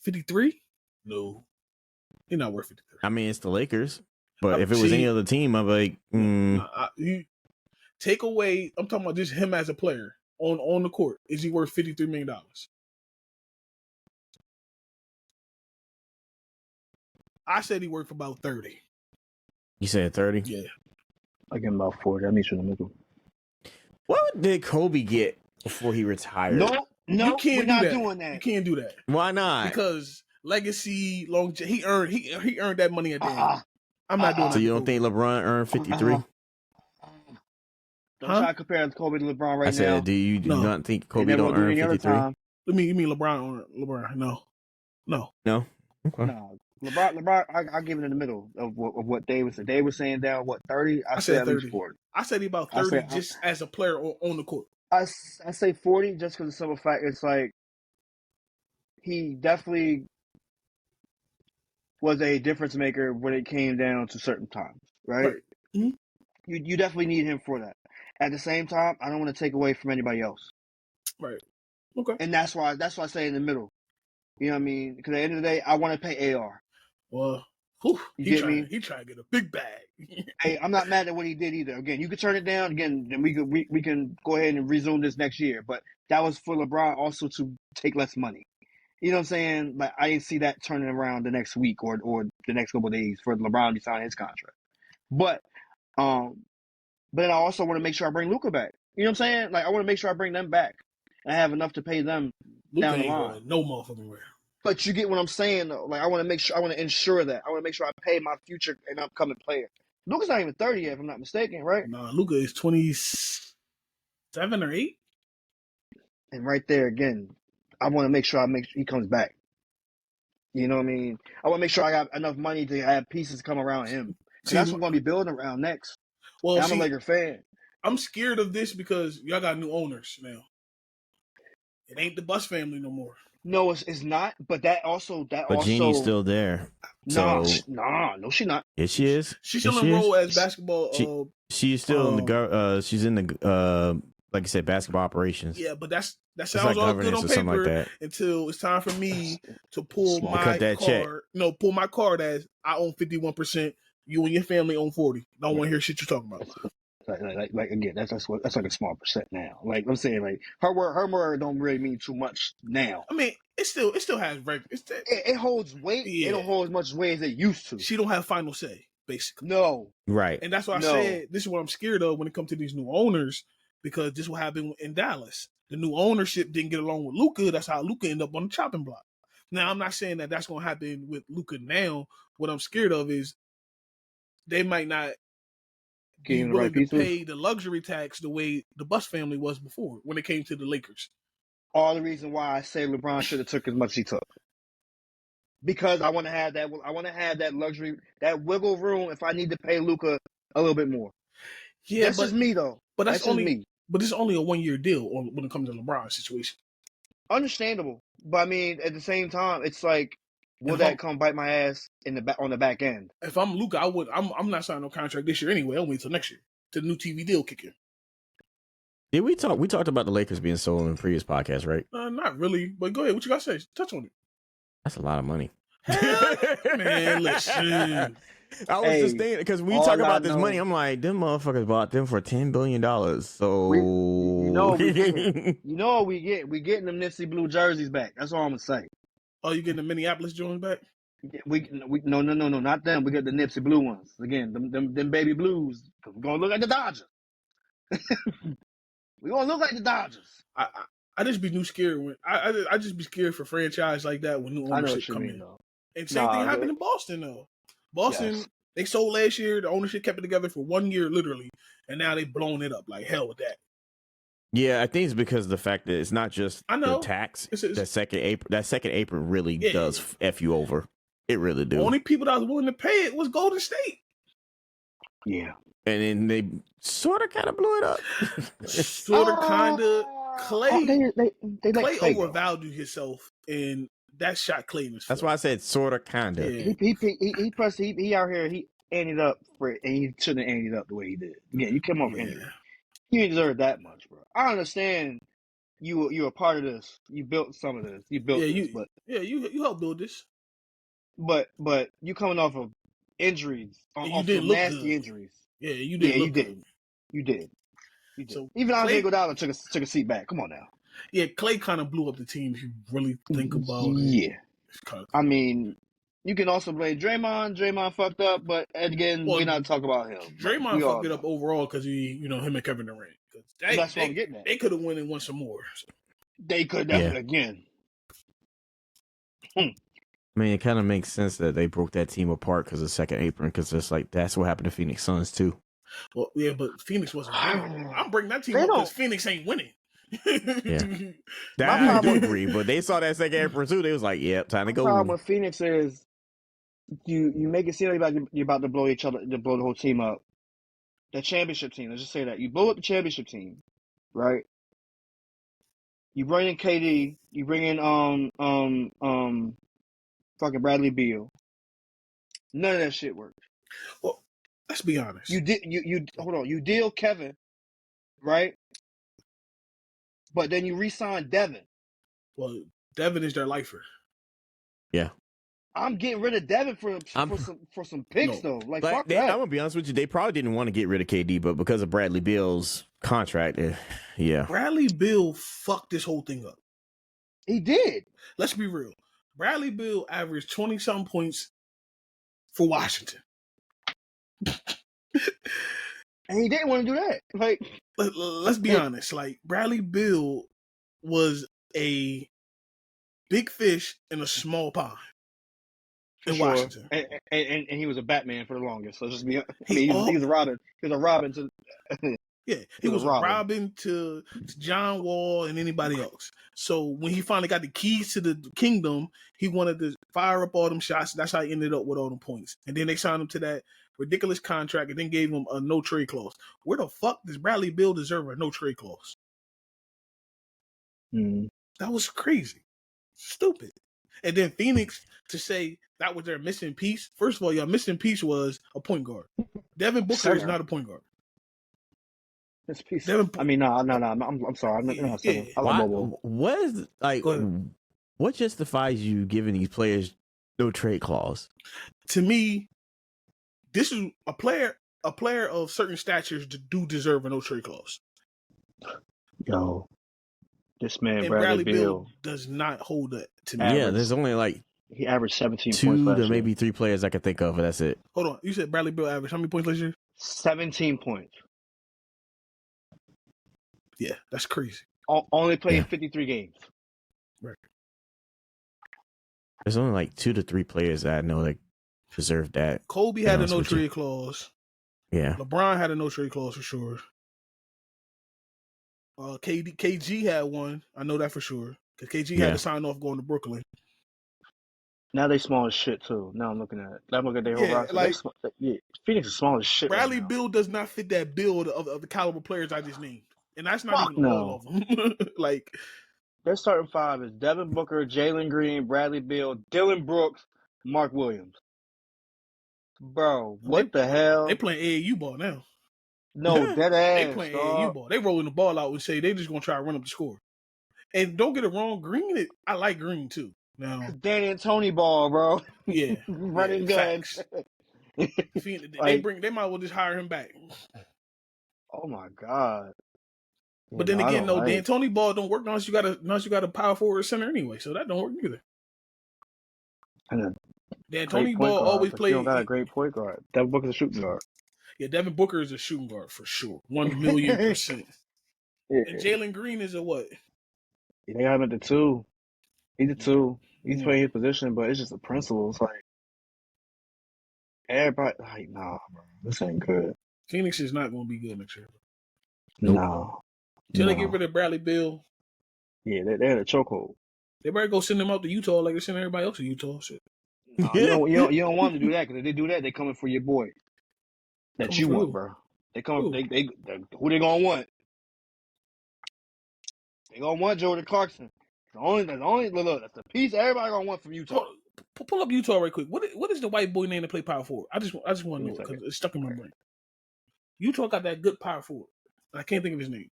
53? No. He's not worth 53. I mean, it's the Lakers. But if it was any other team, I'm like, take away, I'm talking about just him as a player on the court. Is he worth $53 million? I said he worth about 30. You said 30? Yeah. I give him about 40. That means in the middle. What did Kobe get before he retired? No, you can't we're not doing that. You can't do that. Why not? Because legacy, he earned that money at the end. I'm not doing that. So you don't think LeBron earned 53? Don't try to compare Kobe to LeBron right now. I said, do you not think Kobe don't earn 53? You mean LeBron? No. Okay. No. LeBron, I give it in the middle of what Dave said. Dave was saying down, 30? I said 30. At least 40. I said he about 30 just as a player on the court. I say 40 just because of the simple fact it's like he definitely was a difference maker when it came down to certain times, right? Mm-hmm. You definitely need him for that. At the same time, I don't want to take away from anybody else. Right. Okay. And that's why I say in the middle. You know what I mean? Because at the end of the day, I want to pay AR. Well, he trying to get a big bag. Hey, I'm not mad at what he did either. Again, you could turn it down. Again, then we can go ahead and resume this next year. But that was for LeBron also to take less money. You know what I'm saying? Like I didn't see that turning around the next week or the next couple of days for LeBron to sign his contract. But then I also want to make sure I bring Luka back. You know what I'm saying? Like I want to make sure I bring them back and have enough to pay them Luka down the ain't line. going no motherfucking where. But you get what I'm saying though. Like I want to make sure, I want to ensure that. I want to make sure I pay my future and upcoming player. Luka's not even 30 yet, if I'm not mistaken, right? Nah, Luka is 27 or 8. And right there again, I want to make sure he comes back. You know what I mean? I want to make sure I got enough money to have pieces come around him. And that's what I'm going to be building around next. Well, and I'm a Laker fan. I'm scared of this because y'all got new owners now. It ain't the Bus family no more. No, it's not. But But Jeannie's still there. No, she's not. Yes, she is. She's still enrolled as basketball. She's still in the. She's in the. Like I said, basketball operations. Yeah, but that sounds all good on paper until it's time for me to pull my card. Check. No, pull my card as I own 51%. You and your family own 40%. Don't want to hear shit you're talking about. Like again, that's like a small percent now. Like I'm saying, like her word don't really mean too much now. I mean, it still has it holds weight. Yeah. It don't hold as much weight as it used to. She don't have final say, basically. No, right. And that's why I said this is what I'm scared of when it comes to these new owners, because this will happen in Dallas. The new ownership didn't get along with Luka. That's how Luka ended up on the chopping block. Now, I'm not saying that that's going to happen with Luka now. What I'm scared of is they might not be willing to pay the luxury tax the way the Bus family was before when it came to the Lakers. All the reason why I say LeBron should have took as much as he took. Because I want to have that. I want to have that luxury, that wiggle room if I need to pay Luka a little bit more. Yeah, that's just me though. But that's only me. But it's only a 1-year deal when it comes to LeBron's situation. Understandable, but I mean, at the same time, it's like, will that come bite my ass on the back end? If I'm Luka, I'm not signing no contract this year anyway. I'll wait till next year till the new TV deal kick in. Did we talk? We talked about the Lakers being sold in the previous podcast, right? Not really, but go ahead. What you got to say? Touch on it. That's a lot of money. Man, listen. I was just thinking, because when you talk about this money, I'm like, them motherfuckers bought them for $10 billion. So you know what we get? We getting them Nipsey blue jerseys back. That's all I'm gonna say. Oh, you getting the Minneapolis Jones back? No, not them. We got the Nipsey blue ones again. Them baby blues. We're gonna look like the Dodgers. We're gonna look like the Dodgers. I just be scared when I just be scared for franchise like that when new ownership come in. And same thing happened in Boston though. Boston, they sold last year. The ownership kept it together for 1 year, literally, and now they've blown it up like hell with that. Yeah, I think it's because of the fact that it's not just the tax. That second apron really does F you over. It really do. The only people that was willing to pay it was Golden State. Yeah. And then they sort of kind of blew it up. Sort of, kind of. Clay, they Clay overvalued himself, and that shot Clay was. That's why I said sort of, kind of. Yeah. He out here. He ended up for it, and he shouldn't have ended up the way he did. Yeah, you come over here. You didn't deserve that much, bro. I understand you were part of this. You built some of this. You built this, but you helped build this. But you coming off of injuries, you didn't look nasty good. injuries. Yeah, you did. Yeah, you did. You did. So even Andre Iguodala took a seat back. Come on now. Yeah, Clay kind of blew up the team if you really think about it. Yeah. I mean, you can also blame Draymond. Draymond fucked up, but again, we're not talking about him. Draymond fucked it up overall because him and Kevin Durant. That's what I'm getting at. They could have won and won some more. So. They could definitely again. I mean, it kind of makes sense that they broke that team apart because of second apron, because it's like that's what happened to Phoenix Suns too. Well, yeah, but Phoenix wasn't winning. I'm bringing that team up because Phoenix ain't winning. Yeah, that I do agree. But they saw that second apron too. They was like, "Yep, time to go." The problem with Phoenix is you make it seem like you're about to blow the whole team up. The championship team. Let's just say that you blow up the championship team, right? You bring in KD. You bring in fucking Bradley Beal. None of that shit worked. Well, let's be honest. You hold on. You deal Kevin, right? But then you re-sign Devin. Well, Devin is their lifer. Yeah. I'm getting rid of Devin for some picks though. Like fuck that. I'm gonna be honest with you. They probably didn't want to get rid of KD, but because of Bradley Beal's contract, yeah. Bradley Beal fucked this whole thing up. He did. Let's be real. Bradley Beal averaged 20-something points for Washington. And he didn't want to do that. Like, let's be honest. Like, Bradley Beal was a big fish in a small pond in Washington. And he was a Batman for the longest. So just be, he was a Robin. He was a Robin to. Yeah, he was a Robin to John Wall and anybody else. So when he finally got the keys to the kingdom, he wanted to fire up all them shots. That's how he ended up with all them points. And then they signed him to that ridiculous contract and then gave him a no trade clause. Where the fuck does Bradley Beal deserve a no trade clause? That was crazy. Stupid. And then Phoenix to say that was their missing piece. First of all, your missing piece was a point guard. Devin Booker is not a point guard. This piece. I mean, no. I'm sorry. I'm not saying. What is like? What justifies you giving these players no trade clause? To me, this is a player of certain statures do deserve a no trade clause. Yo, this man and Bradley Beal does not hold that to me. Yeah, there's only like he averaged 17 2 points. 2 to maybe 3 players I can think of, but that's it. Hold on, you said Bradley Beal averaged how many points last year? 17 points. Yeah, that's crazy. Only played 53 games. Right. There's only like 2 to 3 players that I know that deserve that. Kobe had a no trade clause. Yeah. LeBron had a no trade clause for sure. KG had one. I know that for sure. Because KG had to sign off going to Brooklyn. Now they small as shit too. Now I'm looking at it. I'm looking at their whole roster. Like, Phoenix is small as shit. Bradley Beal does not fit that build of the caliber players I just named. And that's not even all of them. Like, their starting 5 is Devin Booker, Jalen Green, Bradley Beal, Dylan Brooks, Mark Williams. Bro, what the hell? They playing AAU ball now. No, dead ass. They playing AAU ball. They rolling the ball out and say they just gonna try to run up the score. And don't get it wrong, Green. I like Green too. Now, Danny and Tony ball, bro. Yeah, running guns. They might as well just hire him back. Oh my god. But then again, no, D'Antoni ball don't work unless you got a power forward center anyway, so that don't work either. D'Antoni ball always plays. You don't got a great point guard. Devin Booker's a shooting guard. Yeah, Devin Booker is a shooting guard for sure, 1,000,000%. Yeah. And Jalen Green is a what? Yeah, they got him at the 2. He's a 2. He's playing his position, but it's just the principles. Like everybody, like nah, bro, this ain't good. Phoenix is not going to be good next year. No. Till they get rid of Bradley Beal. Yeah, they're in a chokehold. They better go send them out to Utah like they send everybody else to Utah. Shit. No, you don't want them to do that, because if they do that, they coming for your boy that you want, bro. They come. They who they gonna want? They gonna want Jordan Clarkson. That's the piece everybody gonna want from Utah. Pull up Utah right quick. What is the white boy name to play power forward? I just want to know it because it's stuck in my brain. Utah got that good power forward. I can't think of his name.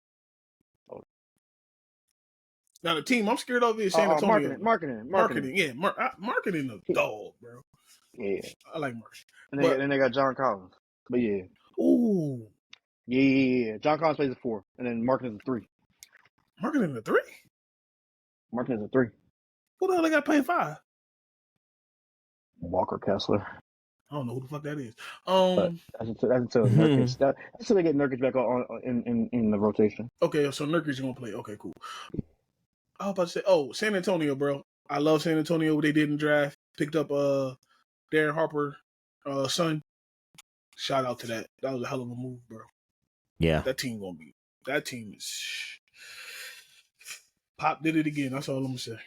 Now the team I'm scared of is San Antonio. Marketing. Yeah, marketing the dog, bro. Yeah, I like marketing. And then they got John Collins. But yeah. Ooh. Yeah. John Collins plays a 4, and then marketing is a 3. Marketing a 3? Marketing is a 3. Who the hell they got playing 5? Walker Kessler. I don't know who the fuck that is. That's until Nurkic. That's until they get Nurkic back on in the rotation. Okay, so Nurkic's gonna play. Okay, cool. I was about to say, San Antonio, bro. I love San Antonio. What they did in draft, picked up Darren Harper, son. Shout out to that. That was a hell of a move, bro. Yeah, that team is. Pop did it again. That's all I'm gonna say.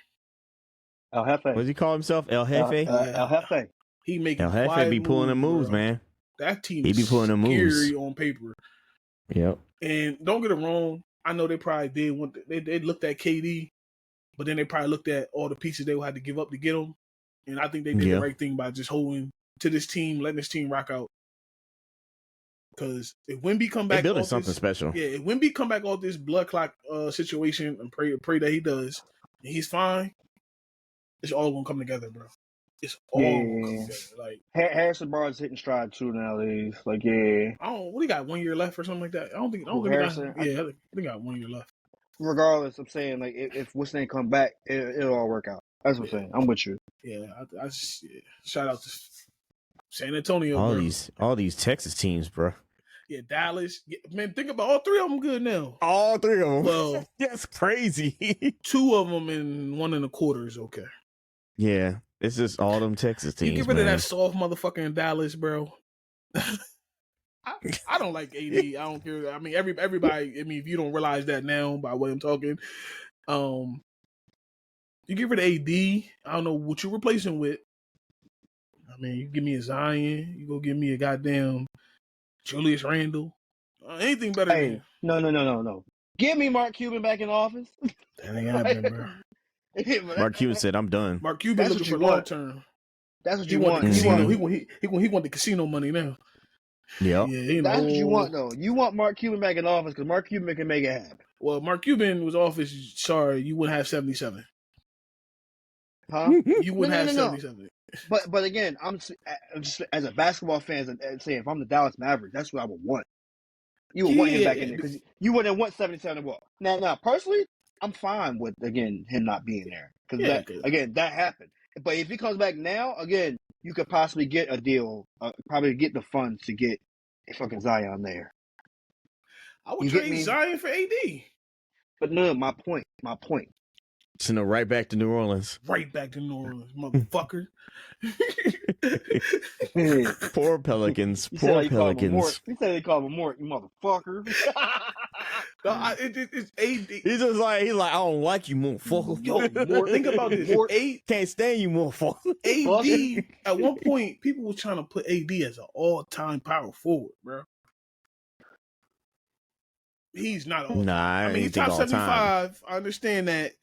El Jefe. What does he call himself? El Jefe. El Jefe. He making El Jefe be pulling the moves, bro. Man. That team he be pulling the moves. Scary on paper. Yep. And don't get it wrong. I know they probably did they looked at KD, but then they probably looked at all the pieces they would have to give up to get him. And I think they did the right thing by just holding to this team, letting this team rock out. Because if Wemby come back, building something special. Yeah, if Wemby come back off this blood clock situation, and pray that he does, and he's fine, it's all gonna come together, bro. It's all gonna come together. Like Harrison Barnes hitting stride too nowadays. Like I don't. What he got 1 year left or something like that? I think he got 1 year left. regardless, I'm saying like if what's name come back, it'll all work out. That's what I'm saying. I'm with you. Yeah, yeah. Shout out to San Antonio, all these Texas teams, bro. Yeah, Dallas. Yeah, man, think about all three of them good now. All three of them. Well, that's crazy. Two of them and 1 1/4 is okay. Yeah, it's just all them Texas teams. You get rid of that soft motherfucker in Dallas, bro. I don't like AD. I don't care. I mean, everybody. I mean, if you don't realize that now by the way I'm talking, you get rid of AD. I don't know what you replace him with. I mean, you give me a Zion. You go give me a goddamn Julius Randle. Anything better than... No. Give me Mark Cuban back in office. That ain't happening, bro. Mark Cuban said, "I'm done." Mark Cuban looking for long term. That's what you want. He want the casino money now. Yep. Yeah, that's what you want, though. You want Mark Cuban back in office because Mark Cuban can make it happen. Well, Mark Cuban was office. Sorry, you wouldn't have 77. Huh? You wouldn't have 77. But again, I'm just as a basketball fan and saying if I'm the Dallas Mavericks, that's what I would want. You would want him back in there because you wouldn't want 77 to walk. Now, personally, I'm fine with him not being there because that happened. But if he comes back now, again, you could possibly get a deal, probably get the funds to get a fucking Zion there. I would trade Zion for AD. But no, my point. So right back to New Orleans. Right back to New Orleans, motherfucker. Poor Pelicans. Poor Pelicans. He said they called him Mort, you motherfucker. No, it's AD. He's like, I don't like you, motherfucker. Yo, Mort, think about this. Mort can't stand you, motherfucker. AD, at one point, people were trying to put AD as an all-time power forward, bro. He's not all-time. Nah, I mean, he's top 75. I understand that.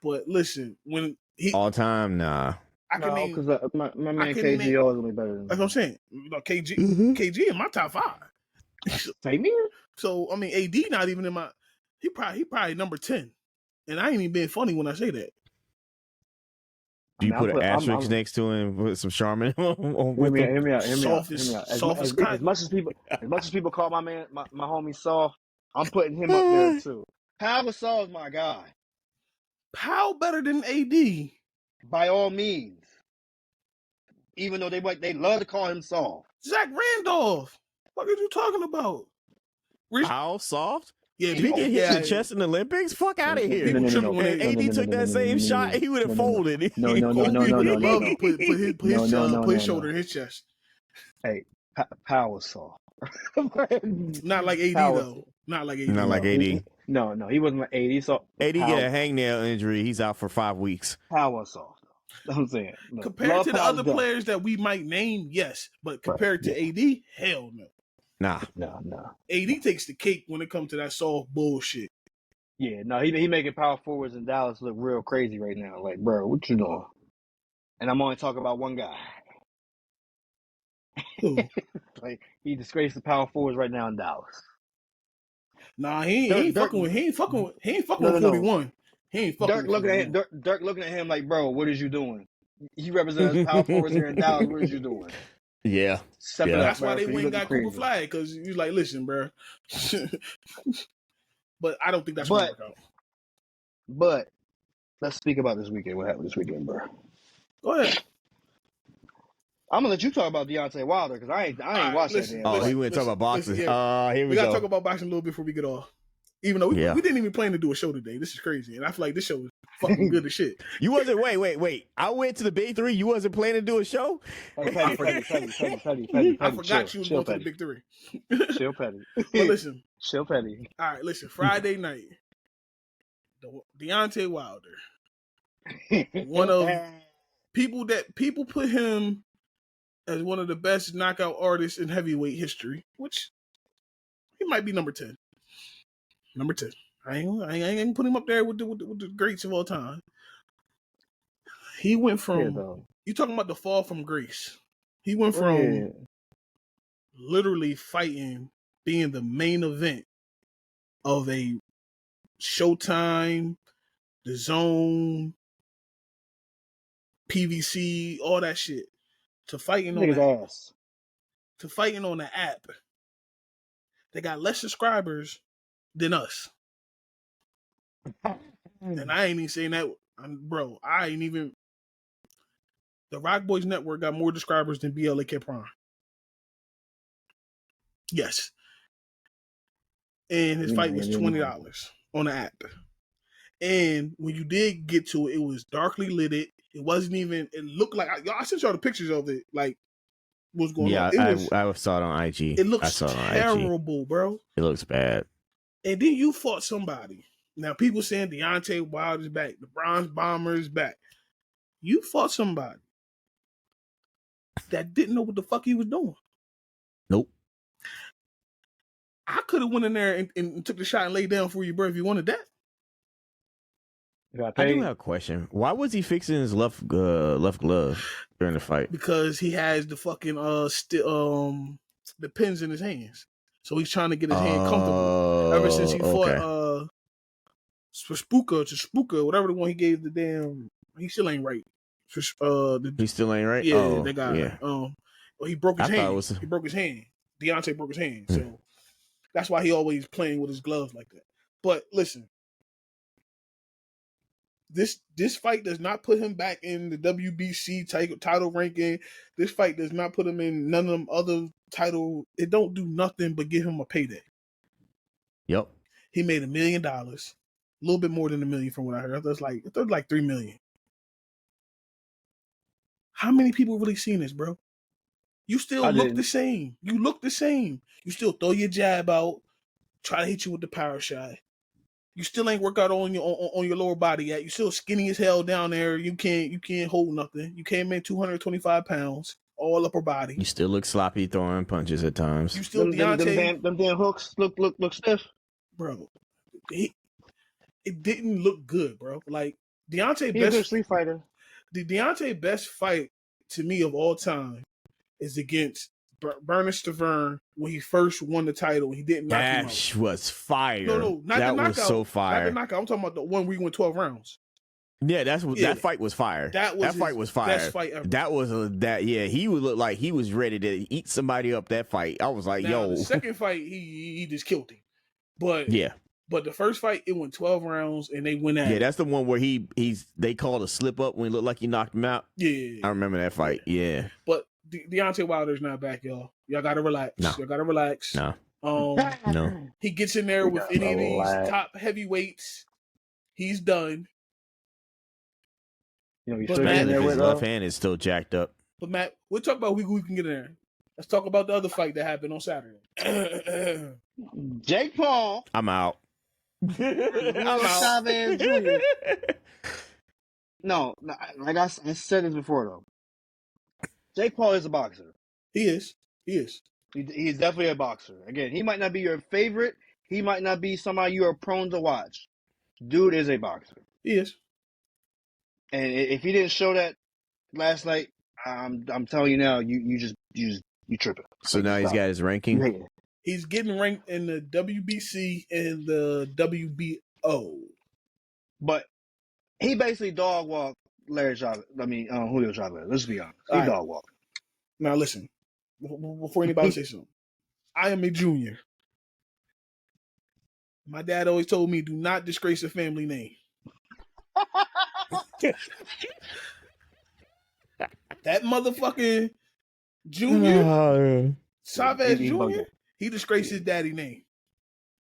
But listen, when he all time, nah. I can name because my man KG always gonna be better than that's what I'm saying. KG in my top 5. Same here. So I mean, AD not even in my. He probably number 10, and I ain't even being funny when I say that. Do you put an asterisk next to him with some Charmin? Hear me out. As much as people call my man, my homie soft, I'm putting him up there too. Powell Saul's my guy. Powell better than AD. By all means. Even though they love to call him soft. Zach Randolph. What are you talking about? Powell soft? Yeah, if he get hit in the chest in the Olympics, fuck out of here. When AD took that same shot, he would have folded. No. Put his shoulder in his chest. Hey, Powell soft. Not like AD though. Not like AD. Not like AD. No, he wasn't like AD. So AD get a hangnail injury. He's out for 5 weeks. Powell soft. That's what I'm saying. No. Compared to the other players that we might name, yes. But compared to AD, hell no. Nah. AD takes the cake when it comes to that soft bullshit. Yeah, no, he making power forwards in Dallas look real crazy right now. Like, bro, what you doing? And I'm only talking about one guy. Like, he disgraced the power forwards right now in Dallas. Nah, he ain't fucking with 41. He ain't fucking Dirk looking at him like, bro, what is you doing? He represents power forwards here in Dallas. What is you doing? Yeah. That's why they went and got Cooper Flag, because he's like, listen, bro. But I don't think that's going to work out. But let's speak about this weekend. What happened this weekend, bro? Go ahead. I'm gonna let you talk about Deontay Wilder because I ain't watched that. Oh, he went to talk about boxing. Here we gotta talk about boxing a little bit before we get off. Even though we didn't even plan to do a show today. This is crazy, and I feel like this show is fucking good as shit. You wasn't. Wait. I went to the Big 3. You wasn't planning to do a show. Hey, I forgot you was going to the Big 3. Chill, Petty. But listen, chill, Petty. All right, listen. Friday night, Deontay Wilder, one of people put him as one of the best knockout artists in heavyweight history, which he might be number 10. Number 10. I ain't put him up there with the greats of all time. He went from you talking about the fall from grace. He went from literally fighting, being the main event of a Showtime, The Zone, PVC, all that shit, to fighting on the app. They got less subscribers than us. And I ain't even saying that, bro. I ain't even. The Rock Boys Network got more subscribers than BLK Prime. Yes. And his fight was $20 on the app. And when you did get to it, it was darkly lit. It wasn't even. It looked like I sent y'all the pictures of it. Like what's going on? I saw it on IG. It looks terrible, bro. It looks bad. And then you fought somebody. Now people saying Deontay Wilder is back. The Bronze Bomber is back. You fought somebody that didn't know what the fuck he was doing. Nope. I could have went in there and took the shot and laid down for you, bro, if you wanted that. I do have a question. Why was he fixing his left glove during the fight? Because he has the fucking the pins in his hands, so he's trying to get his hand comfortable. Ever since he fought Spooka, whatever the one he gave the damn, he still ain't right. He still ain't right. Yeah, that guy. Yeah. Well, he broke his hand. He broke his hand. Deontay broke his hand, so that's why he always playing with his gloves like that. But listen. This fight does not put him back in the WBC title ranking. This fight does not put him in none of them other title. It don't do nothing but give him a payday. Yep. He made $1 million, a little bit more than $1 million from what I heard. I thought it was like $3 million. How many people really seen this, bro? You still look the same. You look the same. You still throw your jab out, try to hit you with the power shot. You still ain't work out on your lower body yet. You still skinny as hell down there. You can't hold nothing. You came in 225 pounds, all upper body. You still look sloppy throwing punches at times. You still Deontay. Them damn hooks look stiff, bro. It didn't look good, bro. Like Deontay, he's a street fighter. The Deontay best fight to me of all time is against Bernard Stavern when he first won the title. He didn't knock him out. That was fire. No, not that the knockout. Was so fire. Not the knockout. I'm talking about the one where he went 12 rounds. Yeah, that fight was fire. That fight was fire. Best fight ever. That was he would look like he was ready to eat somebody up that fight. I was like, now, the second fight he just killed him. But yeah. But the first fight, it went 12 rounds, and they went at it. Yeah, that's the one where they called a slip up when he looked like he knocked him out. Yeah. I remember that fight, yeah. But Deontay Wilder's not back, y'all. Y'all got to relax. No. Y'all got to relax. No. No. He gets in there with any of these top heavyweights. He's done. You know, his left hand is still jacked up. But, Matt, we'll talk about who we can get in there. Let's talk about the other fight that happened on Saturday. Jake Paul. I'm out. Chavez Jr. No, like I said this before though. Jake Paul is a boxer. He is. He's definitely a boxer. Again, he might not be your favorite. He might not be somebody you are prone to watch. Dude is a boxer. He is. And if he didn't show that last night, I'm telling you now, you tripping. So now he's got his ranking. Yeah. He's getting ranked in the WBC and the WBO. But he basically dog walked Julio Chavez. Let's be honest. He dog walked. Now listen, before anybody says something, I am a junior. My dad always told me, do not disgrace a family name. That motherfucking Junior, Chavez Jr., he disgraced his daddy name.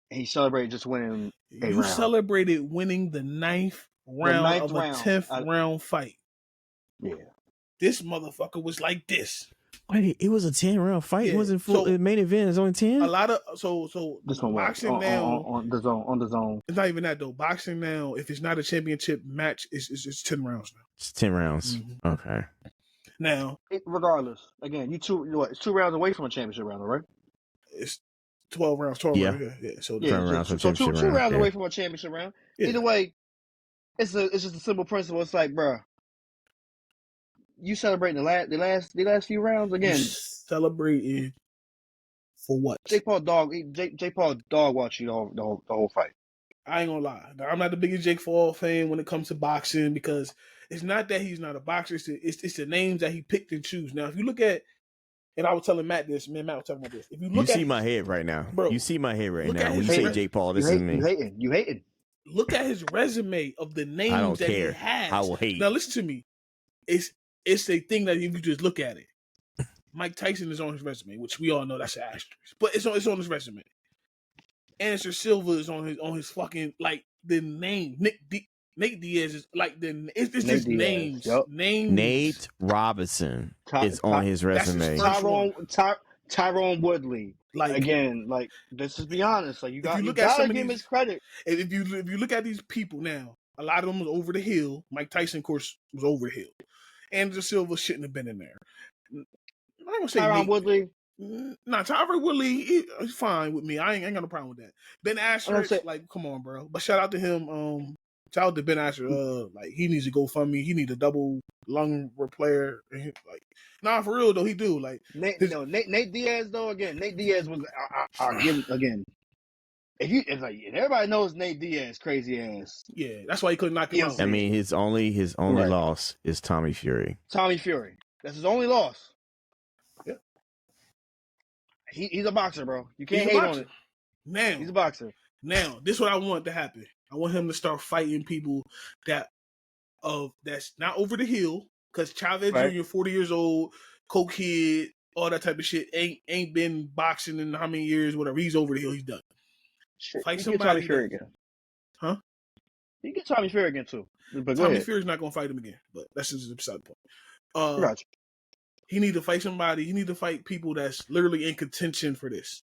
And he celebrated just winning a round. You celebrated winning the ninth round of a 10th round fight. Yeah. This motherfucker was like this. Wait, it was a 10-round fight. Yeah. It wasn't full. The main event is only 10. A lot of so this one boxing now on the zone. It's not even that though. Boxing now, if it's not a championship match, it's 10 rounds now. It's 10 rounds. Mm-hmm. Okay. Now, regardless, again, it's 2 rounds away from a championship round, right? It's 12 rounds. 12 rounds. Yeah. So 12 rounds from two championship round. Rounds away from a championship round. Yeah. Either way, it's just a simple principle. It's like, bro, you celebrating the last few rounds again. Celebrating for what? Jake Paul dog watched you the whole fight. I ain't gonna lie. Now, I'm not the biggest Jake Paul fan when it comes to boxing because it's not that he's not a boxer. It's the names that he picked and choose. Now, if you look at, and I was telling Matt this, Matt was talking about this. If you look see my head right now, bro. You see my head right now. When you say Jake Paul, this is me. You hating. look at his resume of the names that he has. I will hate. Now listen to me. It's a thing that if you just look at it, Mike Tyson is on his resume, which we all know that's an asterisk, but it's on his resume. Anderson Silva is on his fucking like the name. Nate Diaz is like it's just Diaz. names. Yep. Names. Nate Robinson is on his resume. Tyrone Woodley. Like again, like let's just be honest. Like you gotta give him his credit. If you look at these people now, a lot of them was over the hill. Mike Tyson, of course, was over the hill. Anderson Silva shouldn't have been in there. I'm gonna say Tyrone Woodley. Nah, Tyrone Woodley, he's fine with me. I ain't got no problem with that. Ben Asher, like, come on, bro. But shout out to him. Shout out to Ben Asher. Like he needs to go fund me. He needs a double lung player. Like, nah, for real though, he do. Like Nate Diaz though. Again, Nate Diaz was. I'll give again. If everybody knows Nate Diaz, crazy ass. Yeah, that's why he couldn't knock him out. I mean, his only loss is Tommy Fury. Tommy Fury. That's his only loss. Yeah. He's a boxer, bro. You can't hate on it. Now he's a boxer. Now, this is what I want to happen. I want him to start fighting people that's not over the hill. Because Chavez Jr., 40 years old, co-kid, all that type of shit, ain't been boxing in how many years, whatever. He's over the hill. He's done. Shit, fight somebody. Tommy Fury again. Huh? You get Tommy Fury again too. But Tommy Fury's not gonna fight him again. But that's just beside the point. Gotcha. He need to fight somebody. He need to fight people that's literally in contention for this.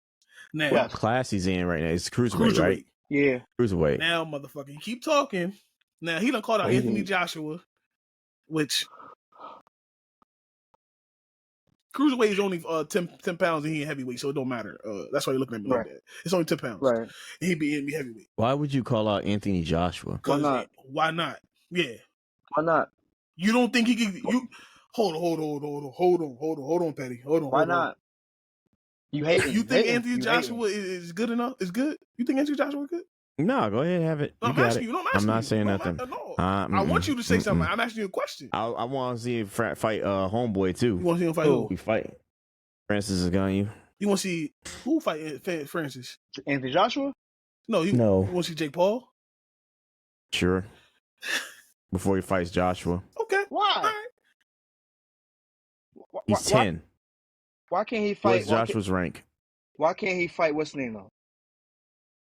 Now, what class he's in right now? It's cruiserweight, right? Yeah, cruiserweight. Now, motherfucker, you keep talking. Now he done called out Anthony Joshua, which cruiserweight is only 10 pounds and he in heavyweight, so it don't matter. That's why you're looking at me like that. It's only 10 pounds. Right. And he be in heavyweight. Why would you call out Anthony Joshua? Why not? Why not? Yeah. Why not? You don't think he can? Hold on, Petty. Hold on. Why not? You hate him. You think Anthony Joshua is good enough? Is good? You think Anthony Joshua is good? No, go ahead and have it. I'm asking you. I'm not saying nothing. No. I want you to say something. I'm asking you a question. I want to see him fight Homeboy too. You want to see him fight who? We fight. Francis Ngannou. You want to see who fight Francis? Anthony Joshua? No. You want to see Jake Paul? Sure. Before he fights Joshua. Okay. Why? All right. He's 10. Why can't he fight? What's Joshua's rank? Why can't he fight? What's his name though?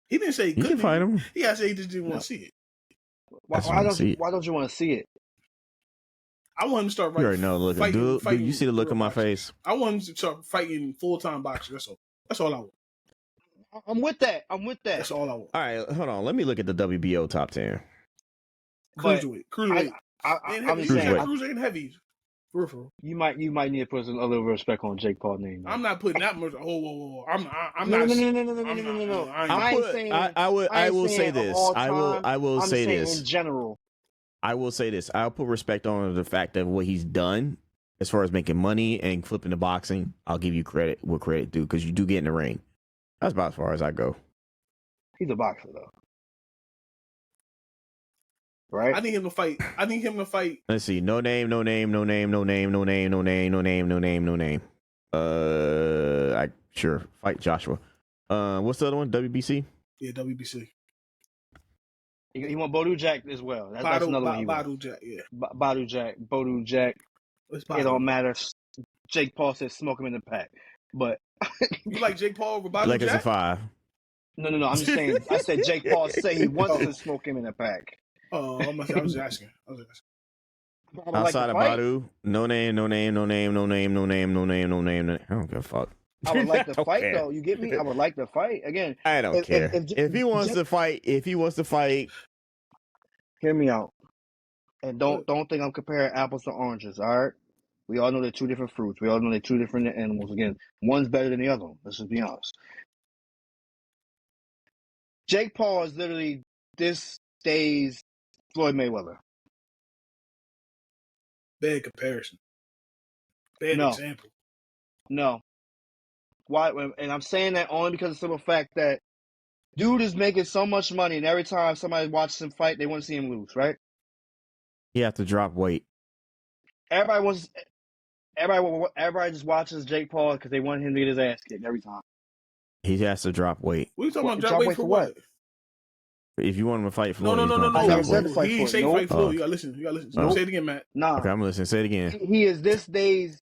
He didn't say he couldn't fight him. He gotta say he just didn't want to see it. Why don't you want to see it? I want him to start fighting. You already know. Look, fighting you see the look on my face. I want him to start fighting full-time boxing. That's all I want. I'm with that. That's all I want. All right, hold on. Let me look at the WBO top 10. Cruiserweight. I'm just saying. Cruiserweight and heavy. You might need to put a little respect on Jake Paul's name. I'm not putting that much. Whoa. I'm not. No. I will say this. I will say this in general. I will say this. I'll put respect on the fact of what he's done as far as making money and flipping the boxing. I'll give you credit where credit due because you do get in the ring. That's about as far as I go. He's a boxer though. Right? I need him to fight. Let's see. No name. Sure. Fight Joshua. What's the other one? WBC? Yeah, WBC. He want Bodu Jack as well. That's another one. Bodu Jack, yeah. Bodu Jack. It don't matter. Jake Paul says smoke him in the pack. But you like Jake Paul over Bodu Jack? Legacy 5. No. I'm just saying. I said Jake Paul say he wants to smoke him in the pack. Oh, I was asking. Outside of Badu, no name. I don't give a fuck. I would like to fight though. You get me? I would like to fight again. I don't care if he wants to fight. If he wants to fight, hear me out. And don't think I'm comparing apples to oranges. All right, we all know they're two different fruits. We all know they're two different animals. Again, one's better than the other one. Let's just be honest. Jake Paul is literally this day's Floyd Mayweather. Bad comparison. Bad example. No. Why? And I'm saying that only because of the simple fact that dude is making so much money, and every time somebody watches him fight, they want to see him lose, right? He have to drop weight. Everybody just watches Jake Paul because they want him to get his ass kicked every time. He has to drop weight. What are you talking about? Drop weight for what? If you want him to fight Floyd, No. I never said Floyd. to fight He ain't Floyd. say Nope. fight Floyd. You gotta listen. Nope. Say it again, Matt. Nah. Okay, I'm listening. Say it again. He is this day's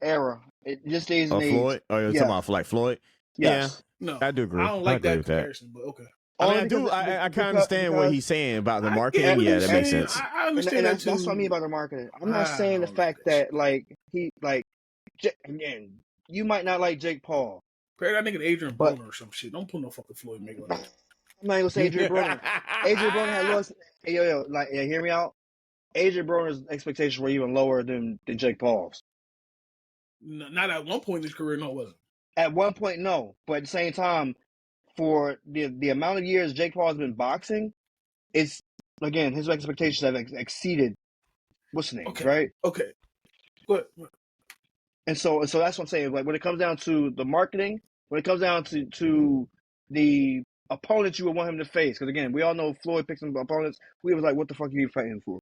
era. This day's age. Floyd? Oh, you're talking about like Floyd? Yes. Yeah. No, I do agree. I don't like agree that with comparison, but okay. I mean, I do. I kind of understand what he's saying about the marketing. Yeah, that makes sense. I understand that too. That's what I mean by the marketing. I'm not saying the fact that again, you might not like Jake Paul. Compare that nigga to Adrian Broner or some shit. Don't put no fucking Floyd Mayweather. I'm not even gonna say Adrian Broner. Adrian Broner had lost. Hear me out. Adrian Broner's expectations were even lower than Jake Paul's. Not at one point in his career, no, it wasn't. At one point, no. But at the same time, for the amount of years Jake Paul has been boxing, it's again his expectations have exceeded what's the name, right? Okay. But and so that's what I'm saying. Like when it comes down to the marketing, when it comes down to the opponents you would want him to face, because again, we all know Floyd picks some opponents. We was like, what the fuck are you fighting for?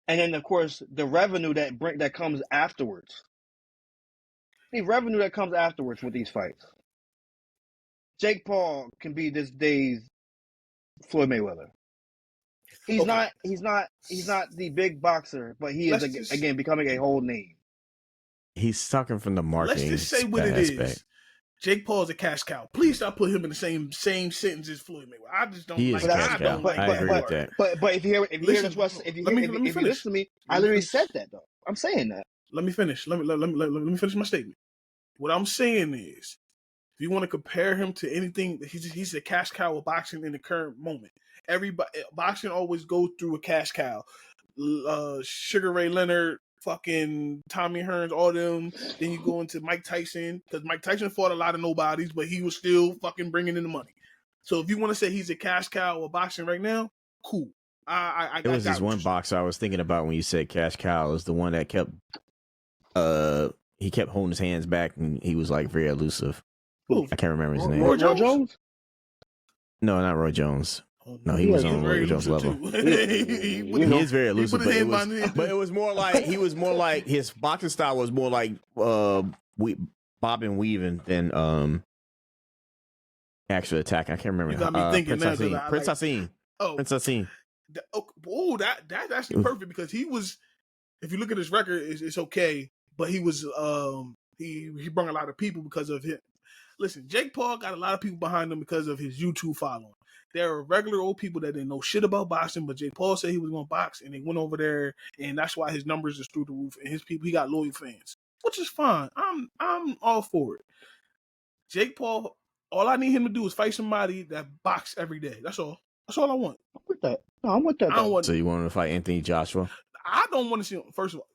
And then of course the revenue that comes afterwards. The revenue that comes afterwards with these fights. Jake Paul can be this day's Floyd Mayweather. He's not the big boxer, but he is again becoming a whole name. He's talking from the marketing. Let's just say what it is. Jake Paul's a cash cow. Please stop putting him in the same sentence as Floyd Mayweather. I just don't like that. I don't like I agree with that. But if you listen to me, I literally said that though. I'm saying that. Let me finish. Let me finish my statement. What I'm saying is, if you want to compare him to anything, he's a cash cow of boxing in the current moment. Everybody, boxing always goes through a cash cow. Sugar Ray Leonard, fucking Tommy Hearns, all them. Then you go into Mike Tyson, because Mike Tyson fought a lot of nobodies, but he was still fucking bringing in the money. So if you want to say he's a cash cow of boxing right now, cool. There was this one boxer I was thinking about when you said cash cow. It was the one that kept he kept holding his hands back and he was like very elusive. Ooh. I can't remember his name. Roy Jones? No, not Roy Jones. No, he was on Roy Jones level. He is very elusive, but it was more like his boxing style was more like bob and weaving than actual attack. I can't remember. You got me thinking Prince Hassan. Prince Hassan. That's actually perfect because he was. If you look at his record, it's okay, but he was he brought a lot of people because of him. Listen, Jake Paul got a lot of people behind him because of his YouTube following. There are regular old people that didn't know shit about boxing, but Jake Paul said he was going to box, and they went over there, and that's why his numbers is through the roof. And his people, he got loyal fans, which is fine. I'm all for it. Jake Paul, all I need him to do is fight somebody that box every day. That's all. That's all I want. I'm with that. No, I'm with that. So you want him to fight Anthony Joshua? I don't want to see him. First of all,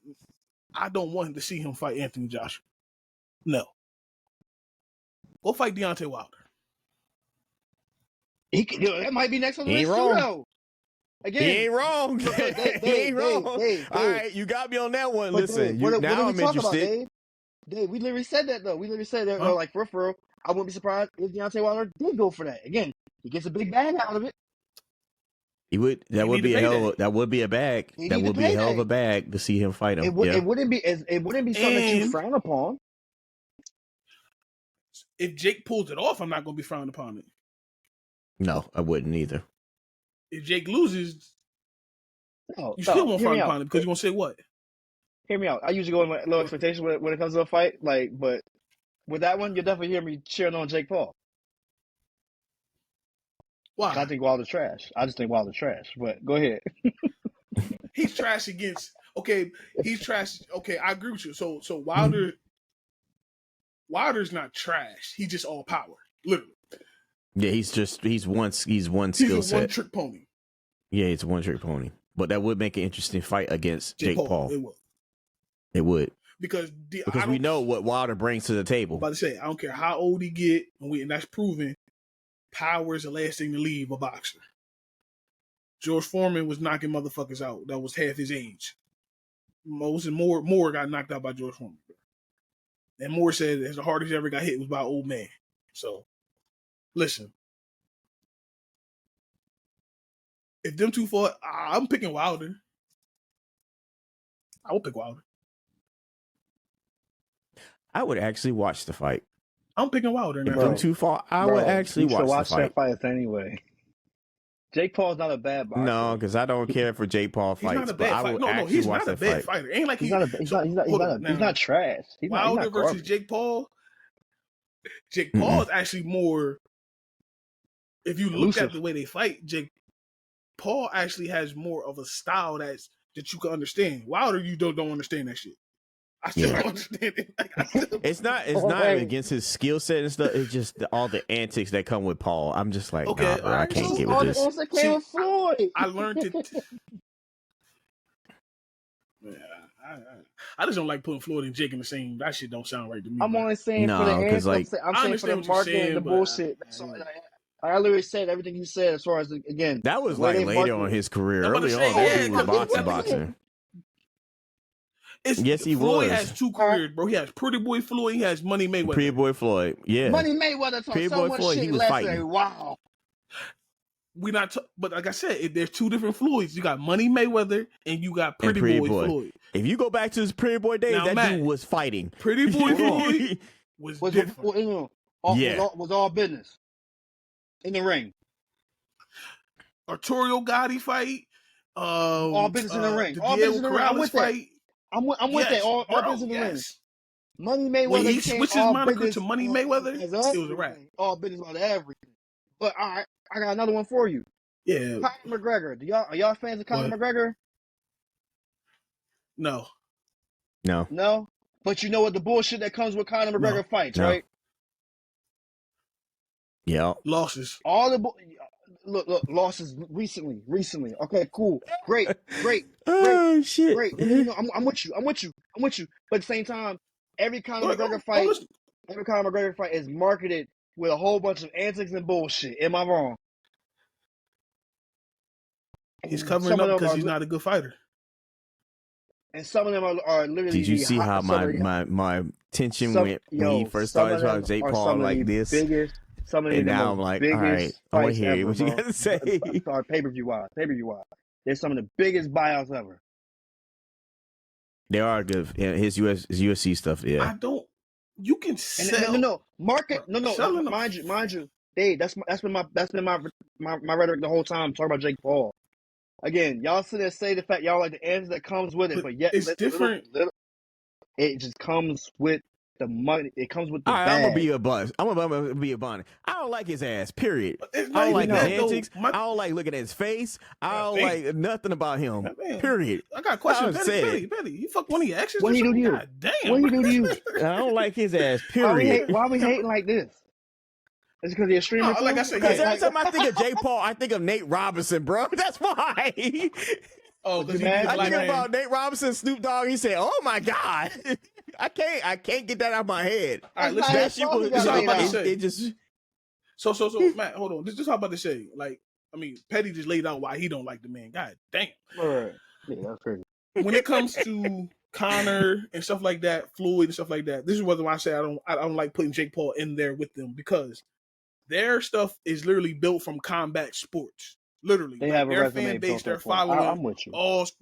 I don't want him to see him fight Anthony Joshua. No. Go fight Deontay Wilder. That might be next on the list too. Again, he ain't wrong. He ain't wrong. Dave. All right, you got me on that one. But listen, Dave, now I'm interested. Dave, we literally said that though. We literally said that. Like for real, I wouldn't be surprised if Deontay Wilder did go for that. Again, he gets a big bag out of it. He would. That would be a hell. That would be a bag. That would be a hell of a bag to see him fight him. It wouldn't be something that you frown upon. If Jake pulls it off, I'm not going to be frowned upon it. No, I wouldn't either. If Jake loses, you still won't frown upon it because you're going to say what? Hear me out. I usually go in with low expectations when it comes to a fight, but with that one, you'll definitely hear me cheering on Jake Paul. Why? I think Wilder's trash. I just think Wilder's trash. But go ahead. He's trash against. Okay, he's trash. Okay, I agree with you. So Wilder's not trash. He's just all power, literally. Yeah, he's one skill set. One trick pony. Yeah, it's a one trick pony. But that would make an interesting fight against Jake Paul. It would. It would. Because we know what Wilder brings to the table. I'm about to say, I don't care how old he get, and that's proven. Power is the last thing to leave a boxer. George Foreman was knocking motherfuckers out. That was half his age. Moore got knocked out by George Foreman. And Moore said the hardest he ever got hit was by an old man. So, listen. If them two fought, I'm picking Wilder. I will pick Wilder. I would actually watch the fight. I'm picking Wilder in that If them fight. too far, I would actually watch the fight. That fight anyway. Jake Paul's not a bad boxer. No, because I don't care for Jake Paul He's fights, not a but I bad would fighter. No, actually he's watch not a that bad fight. fighter. Ain't like he's not trash. Wilder versus Jake Paul. Jake Paul is actually more. If you look at the way they fight, Jake Paul actually has more of a style that you can understand. Wilder, you don't understand that shit. I still don't understand it. It's not against his skill set and stuff. It's just all the antics that come with Paul. I'm just like, okay, nah, bro, I can't get with this. I learned it. I just don't like putting Floyd and Jake in the same. That shit don't sound right to me. I'm only saying for the antics. Like, I'm saying for the marketing and the bullshit. I literally said everything you said as far as again. That was like later on in his career. Early on, he was boxing. Yes, he Floyd has two careers, bro. He has Pretty Boy Floyd. He has Money Mayweather. Pretty Boy Floyd, yeah. Money Mayweather talked so much shit. He was fighting. Wow. But like I said, there's two different Floyds. You got Money Mayweather and you got Pretty Boy Floyd. If you go back to his Pretty Boy days, that dude was fighting. Pretty Boy Floyd was different. Was all business in the ring. Arturo Gotti fight. All business in the ring. All business in the ring. I'm with that. I'm with that. All business in the ring. Money Mayweather. When he switched his moniker to Money Mayweather, it was a wrap. All business about everything. But all right, I got another one for you. Yeah. Conor McGregor. Are y'all fans of Conor McGregor? No. No? But you know what the bullshit that comes with Conor McGregor fights, right? Yeah. Losses. All the look, losses recently. Okay, cool. Great. Oh shit. Great. You know, I'm with you. But at the same time, every Conor McGregor fight is marketed with a whole bunch of antics and bullshit. Am I wrong? He's covering up because he's not a good fighter. And some of them are literally. Did you see how my tension went when he first started talking Jake Paul like this? And now I'm like, all right, I want to hear what you got to say. Sorry, pay-per-view wise. They're some of the biggest buyouts ever. They are good. Yeah, his UFC stuff. Yeah. I don't. You can sell. No. Market. No. Mind you. Dave, that's been my rhetoric the whole time. Talking about Jake Paul. Again, y'all sit there say the fact y'all like the answer that comes with it, but yet it's different. It just comes with the money. It comes with the bag. I'm gonna be a buzz. I'm gonna be a bunny. I don't like his ass. Period. I don't like his antics. I don't like looking at his face. I don't like nothing about him. Period. I got a question. Betty, you fuck one of your exes? What do you do to you? God damn. What do you do to you? I don't like his ass. Period. Why are we hating like this? It's because he's a streamer. No, like I said, because every time I think of Jake Paul, I think of Nate Robinson, bro. That's why. Oh, because I think about Nate Robinson, Snoop Dogg. He said, "Oh my God, I can't get that out of my head." All right, listen. That shit was. This I'm about to say. It just. So, Matt, hold on. This is how I'm about to say. Like, I mean, Petty just laid out why he don't like the man. God damn. All right. Yeah, that's crazy. When it comes to Conor and stuff like that, Floyd and stuff like that, this is why I say I don't like putting Jake Paul in there with them, because their stuff is literally built from combat sports. Literally, they have their fan base, their following. I'm with you.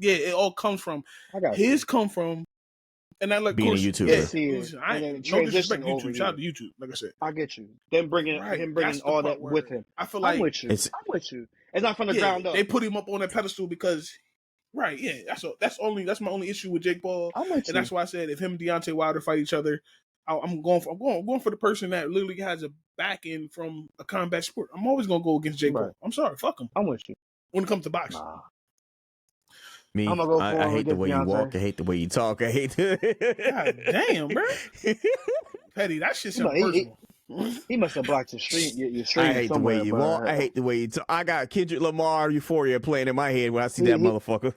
It all comes from. Come from, and I like being a YouTuber. Yeah, I ain't no disrespect to YouTube. Shout out to YouTube. Like I said, I get you. Them bringing all that with him. I feel like I'm with you. It's not from the ground up. They put him up on that pedestal because, right? Yeah, that's my only issue with Jake Paul. I'm with you. And that's why I said if him and Deontay Wilder fight each other, I'm going for the person that literally has a back end from a combat sport. I'm always gonna go against Jake Paul. I'm sorry, fuck him. I'm with you when it comes to boxing. Me, I hate the way you walk. I hate the way you talk. I hate. God damn, bro. Petty, that shit's personal. He must have blocked your stream. I hate the way you walk. I hate the way you talk. I got Kendrick Lamar Euphoria playing in my head when I see that motherfucker.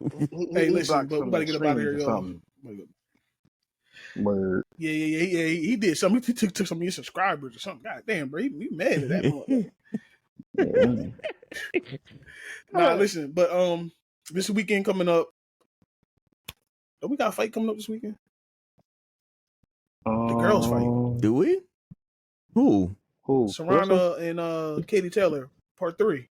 Hey, listen, but we gotta get up out of here, y'all. Word. Yeah. He did something. He took some of your subscribers or something. God damn, bro. He mad at that motherfucker. Nah, listen, but this weekend coming up. We got a fight coming up this weekend. The girls fight. Do we? Who? Serrano and Katie Taylor, part 3.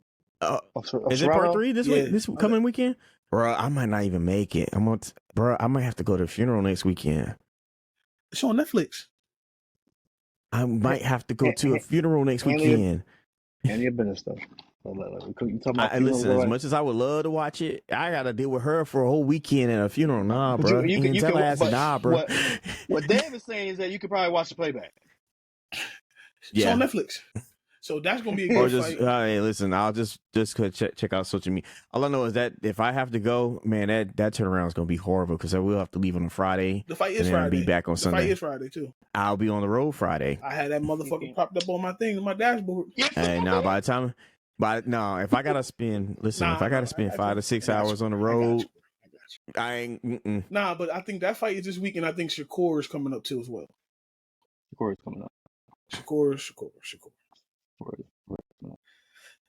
Is it part 3 this week? This coming weekend? Bro, I might not even make it. I might have to go to the funeral next weekend. It's on Netflix. I might have to go to a funeral next weekend. And your business stuff. You talking about Listen, as much as I would love to watch it, I got to deal with her for a whole weekend at a funeral. Nah, bro. You can, nah, bro. What Dave is saying is that you could probably watch the playback. It's on Netflix. So that's gonna be a good fight. Hey, listen, I'll just check out social media. All I know is that if I have to go, man, that turnaround is gonna be horrible because I will have to leave on a Friday. The fight is Friday. Be back on Sunday. The fight is Friday too. I'll be on the road Friday. I had that motherfucker popped up on my thing, on my dashboard. Hey, now by the time, if I gotta spend, if I gotta spend 5 to 6 hours on the road, I ain't. Nah, but I think that fight is this week, and I think Shakur is coming up too as well. Shakur is coming up. Shakur.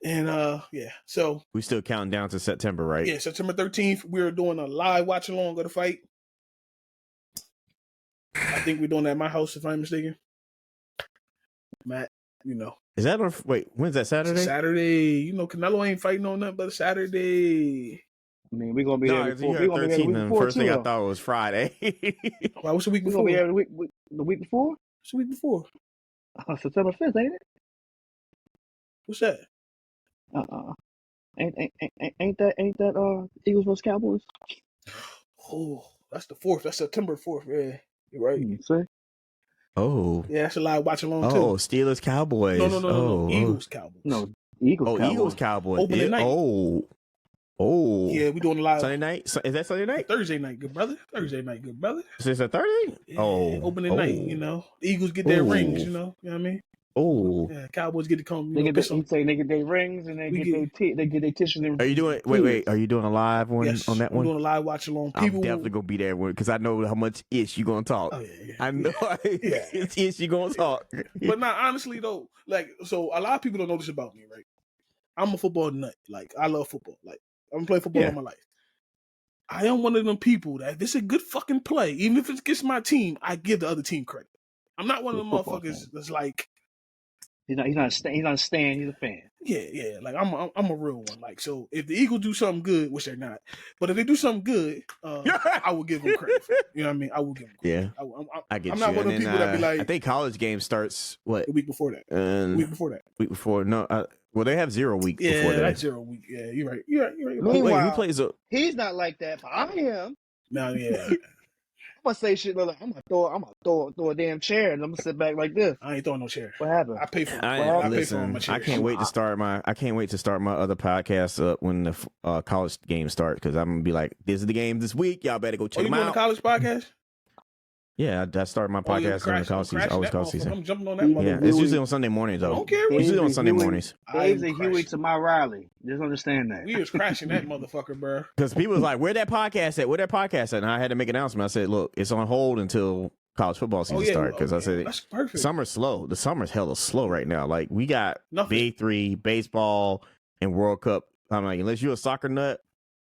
And so we still counting down to September, right? Yeah, September 13th. We're doing a live watch along of the fight. I think we're doing that at my house, if I'm mistaken. Matt, Is that when's that, Saturday? Saturday. Canelo ain't fighting on nothing but a Saturday. I mean, we're gonna be there before. We're gonna be there the first thing I thought was Friday. Why? What's the week before? We're gonna be there the week before. What's the week before? September 5th, ain't it? What's that? Ain't that Eagles vs Cowboys? Oh, that's the 4th. That's September 4th. Yeah, you're right. See? Oh. Yeah, that's a live watch along too. Oh, Steelers Cowboys. No. Eagles Cowboys. No, Eagles Cowboys. Opening night. Oh. Yeah, we doing a live Sunday night. Is that Sunday night? Thursday night, good brother. Is this a Thursday? Yeah, opening night. The Eagles get their rings. You know what I mean? Oh, yeah. Cowboys get to come. They get their rings and they get their tissues. Are you doing? Wait. Are you doing a live one on that one? I'm doing a live watch along. I'm definitely gonna be there because I know how much ish you gonna talk. Oh yeah. I know it's ish you gonna talk. But not honestly though. So a lot of people don't know this about me, right? I'm a football nut. I love football. I've been playing football all my life. I am one of them people that if it's a good fucking play, even if it's against my team, I give the other team credit. I'm not one of them motherfuckers that's like. He's not a stan. He's a fan. Yeah. I'm a real one. So if the Eagles do something good, which they're not, but if they do something good, I will give them credit. You know what I mean? I will give them credit. Yeah. I get I'm you. not one of them people that be like. I think college game starts what? The week before that. Week before. No. Well, they have 0 week before that. Yeah, that's 0 week. Yeah, you're right. Meanwhile, who plays he's not like that, but I am. No, yeah. I'm gonna say shit like I'm gonna throw a damn chair and I'm gonna sit back like this. I ain't throwing no chair. What happened? I pay for it. I can't wait to start my other podcast up when the college games start because I'm gonna be like, this is the game this week. Y'all better go check them out. You doing a college podcast? Yeah, I started my podcast in the college season. Always college season. I'm jumping on that. Yeah, it's usually on Sunday mornings though. I don't care. It's usually on Sunday mornings. Dave's a Huey to my Riley. Just understand that. We was crashing that motherfucker, bro. Because people was like, where that podcast at? And I had to make an announcement. I said, look, it's on hold until college football season starts. Because I said, that's perfect. Summer's slow. The summer's hella slow right now. We got Big Three, baseball, and World Cup. I'm like, unless you're a soccer nut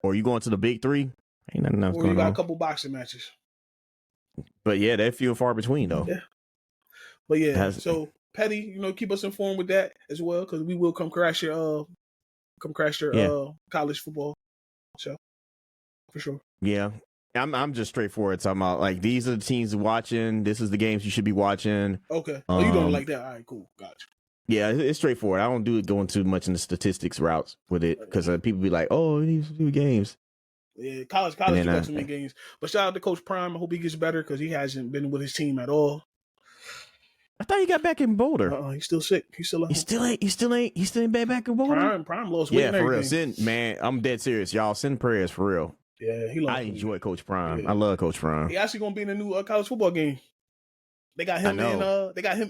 or you going to the Big Three, ain't nothing else going on. Or you got a couple boxing matches. But yeah, they're few and far between though. Yeah. But yeah, so Petty, keep us informed with that as well, because we will come crash your college football show for sure. Yeah, I'm just straightforward talking about these are the teams watching. This is the games you should be watching. Okay, you don't like that? All right, cool, gotcha. Yeah, it's straightforward. I don't do it going too much in the statistics routes with it because people be like, "Oh, these two games." Yeah, college do got some games. But shout out to Coach Prime. I hope he gets better because he hasn't been with his team at all. I thought he got back in Boulder. He's still sick. He's still ain't back in Boulder. Prime lost weight. Yeah, for real. I'm dead serious, y'all. Send prayers for real. Yeah, he lost. I enjoy Coach Prime. Yeah. I love Coach Prime. He actually gonna be in the new college football game. They got him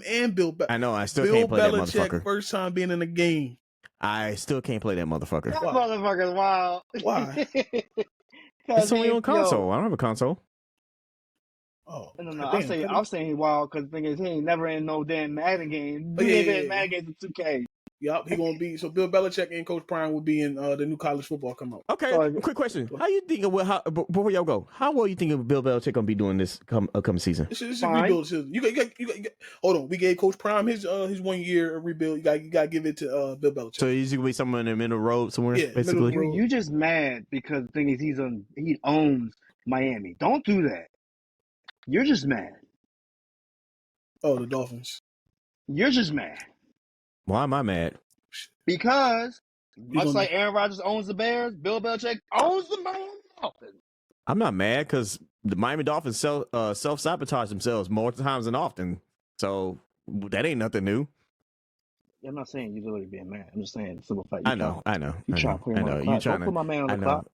and Bill. I know. I still can't play that motherfucker. First time being in the game. I still can't play that motherfucker. That motherfucker's wild. Why? It's only on console. I don't have a console. Oh no! I'm saying he's wild because the thing is he ain't never in no damn Madden game. He ain't been in Madden games in 2K. Yup, he gonna be. So Bill Belichick and Coach Prime will be in the new college football come out. Okay, quick question: how you think before y'all go? How well you think Bill Belichick gonna be doing this upcoming season? This is a rebuild season. You got hold on. We gave Coach Prime his 1 year rebuild. You got to give it to Bill Belichick. So he's gonna be somewhere in the middle road somewhere. Yeah, basically. You just mad because the thing is he owns Miami. Don't do that. You're just mad. Oh, the Dolphins. You're just mad. Why am I mad? Because much like Aaron Rodgers owns the Bears, Bill Belichick owns the Miami Dolphins. I'm not mad because the Miami Dolphins self-sabotage themselves more times than often. So that ain't nothing new. I'm not saying you're literally being mad. I'm just saying the simple fact. I know. You trying to put him on the clock. Don't put my man on the clock.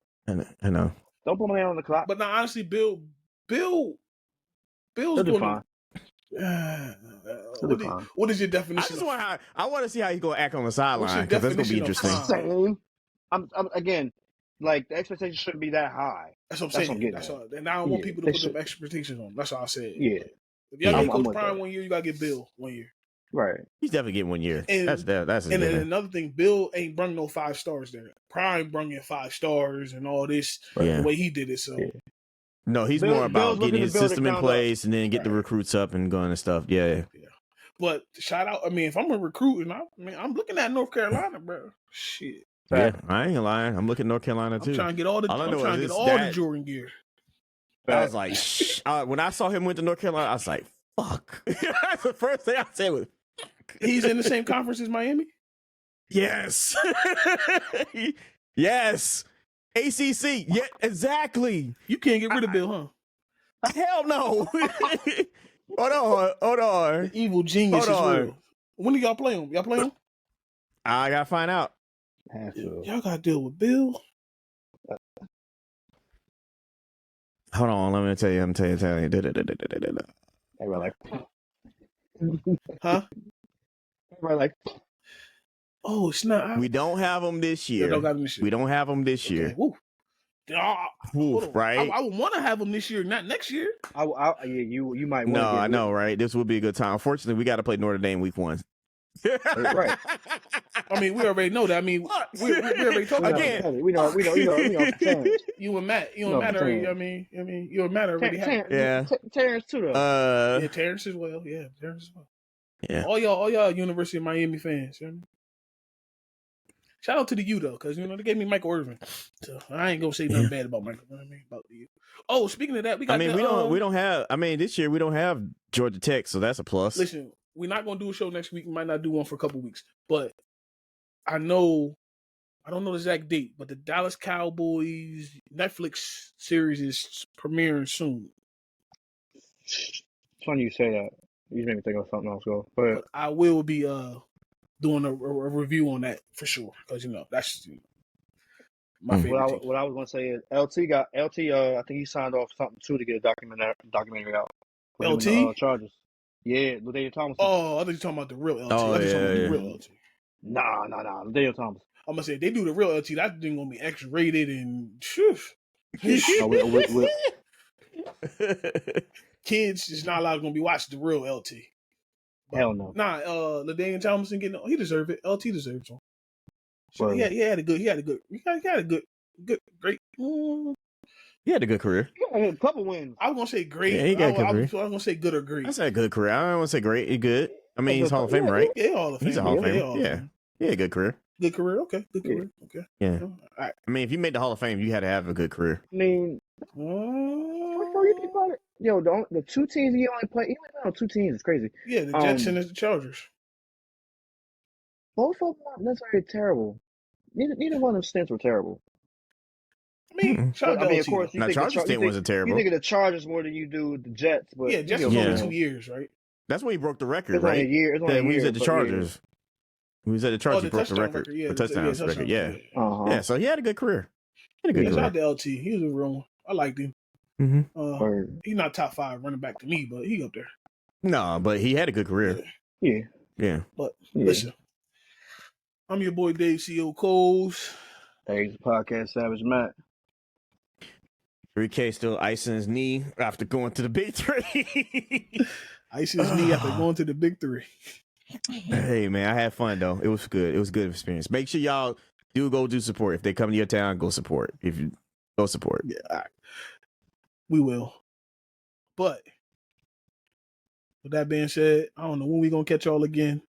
I know. Don't put my man on the clock. But now, honestly, Bill's doing fine. What is your definition? I want to see how he's gonna act on the sideline because that's gonna be interesting. Same. I'm again, like the expectations shouldn't be that high. That's what I'm saying. That's all. And I don't want people to put them expectations on. That's all I said. Yeah. If y'all get Coach Prime 1 year, you gotta get Bill 1 year. Right. He's definitely getting 1 year. And, that's and then another thing, Bill ain't brung no 5 stars there. Prime brung in 5 stars and all this the way he did it. So. Yeah. No, he's more about getting his system in place and then get the recruits up and going and stuff. Yeah. But shout out, I mean, if I'm a recruit, I'm looking at North Carolina, bro. Shit. Yeah, I ain't lying. I'm looking at North Carolina too. I'm trying to get all the Jordan gear. I was like, when I saw him went to North Carolina, I was like, fuck. That's the first thing I said was, he's in the same conference as Miami? Yes. Yes. ACC. Yeah, exactly. You can't get rid of Bill, huh? Hell no. Hold on. The evil genius is real. When do y'all play him? Y'all play him? I gotta find out. Y'all gotta deal with Bill. Hold on, let me tell you. Everybody like, huh? Everybody like, oh, it's not. We don't have them this year. We don't have them this year. Woo. Right? I would want to have them this year, not next year. You might. No, I know, right? This would be a good time. Unfortunately, we got to play Notre Dame week 1. Right. I mean, we already know that. I mean, we already talked about it. We know. You and Matt already. I mean, you and Matt already. Terrence too, though. Yeah, Terrence as well. Yeah. All y'all University of Miami fans. You know? Shout out to the U though, because they gave me Michael Irvin, so I ain't gonna say nothing bad about Michael. You know what I mean, about the U. Oh, speaking of that, we got. We don't have. I mean, this year we don't have Georgia Tech, so that's a plus. Listen, we're not gonna do a show next week. We might not do one for a couple weeks, but I don't know the exact date, but the Dallas Cowboys Netflix series is premiering soon. It's funny you say that. You made me think of something else. But I will be doing a review on that for sure, because that's my favorite. What I was gonna say is LT. I think he signed off something too to get a documentary out. LT Chargers. Yeah, LaDainian Thomas. Oh, I thought you were talking about the real LT. Oh, the real LT. Nah, LaDainian Thomas. I'm gonna say if they do the real LT, that thing gonna be X-rated and kids is not allowed to be watching the real LT. But, hell no. Nah, LaDainian Thomason he deserved it. LT deserves one. So he had a good great. He had a good career. He had a couple wins. I was gonna say great. Yeah, he got a good career. I was gonna say good or great. I said good career. I don't want to say great. He good. I mean, he's Hall of Famer, right? Yeah, Hall of Famer. He's a Hall of Famer. Yeah. Yeah, good career. Good career. Okay. Good career. Okay. Yeah. All right. I mean, if you made the Hall of Fame, you had to have a good career. I mean, before you think about it, the 2 teams he only played on 2 teams. It's crazy. Yeah, the Jets and the Chargers. Both of them not necessarily terrible. Neither one of them stints were terrible. I mean, of course, now Chargers stint wasn't terrible. You think of the Chargers more than you do the Jets, but Jets was only 2 years, right? That's when he broke the record, right? Only a year. When he was at the Chargers. When he was at the Chargers, he broke the record. The touchdowns record. Yeah. Uh-huh. Yeah, so he had a good career. Shout out to LT. He was a real one. I liked him. Mm-hmm. He's not top 5 running back to me, but he up there. No, but he had a good career. Yeah. But listen, I'm your boy Dave C.O. Coles. Hey, it's podcast Savage Matt. 3K still icing his knee after going to the Big 3. Icing his knee after going to the Big 3. Hey, man, I had fun, though. It was good. It was a good experience. Make sure y'all do support. If they come to your town, go support. If you go support. Yeah, all right. We will. But with that being said, I don't know when we going to catch y'all again.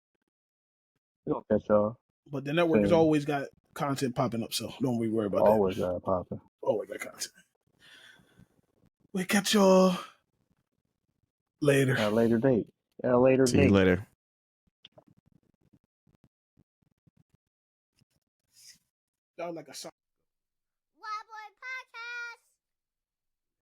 We going to catch y'all. But the network has always got content popping up, so don't worry about always that. Always got popping. Always got content. We catch y'all later. At a later date. See you later. that was like a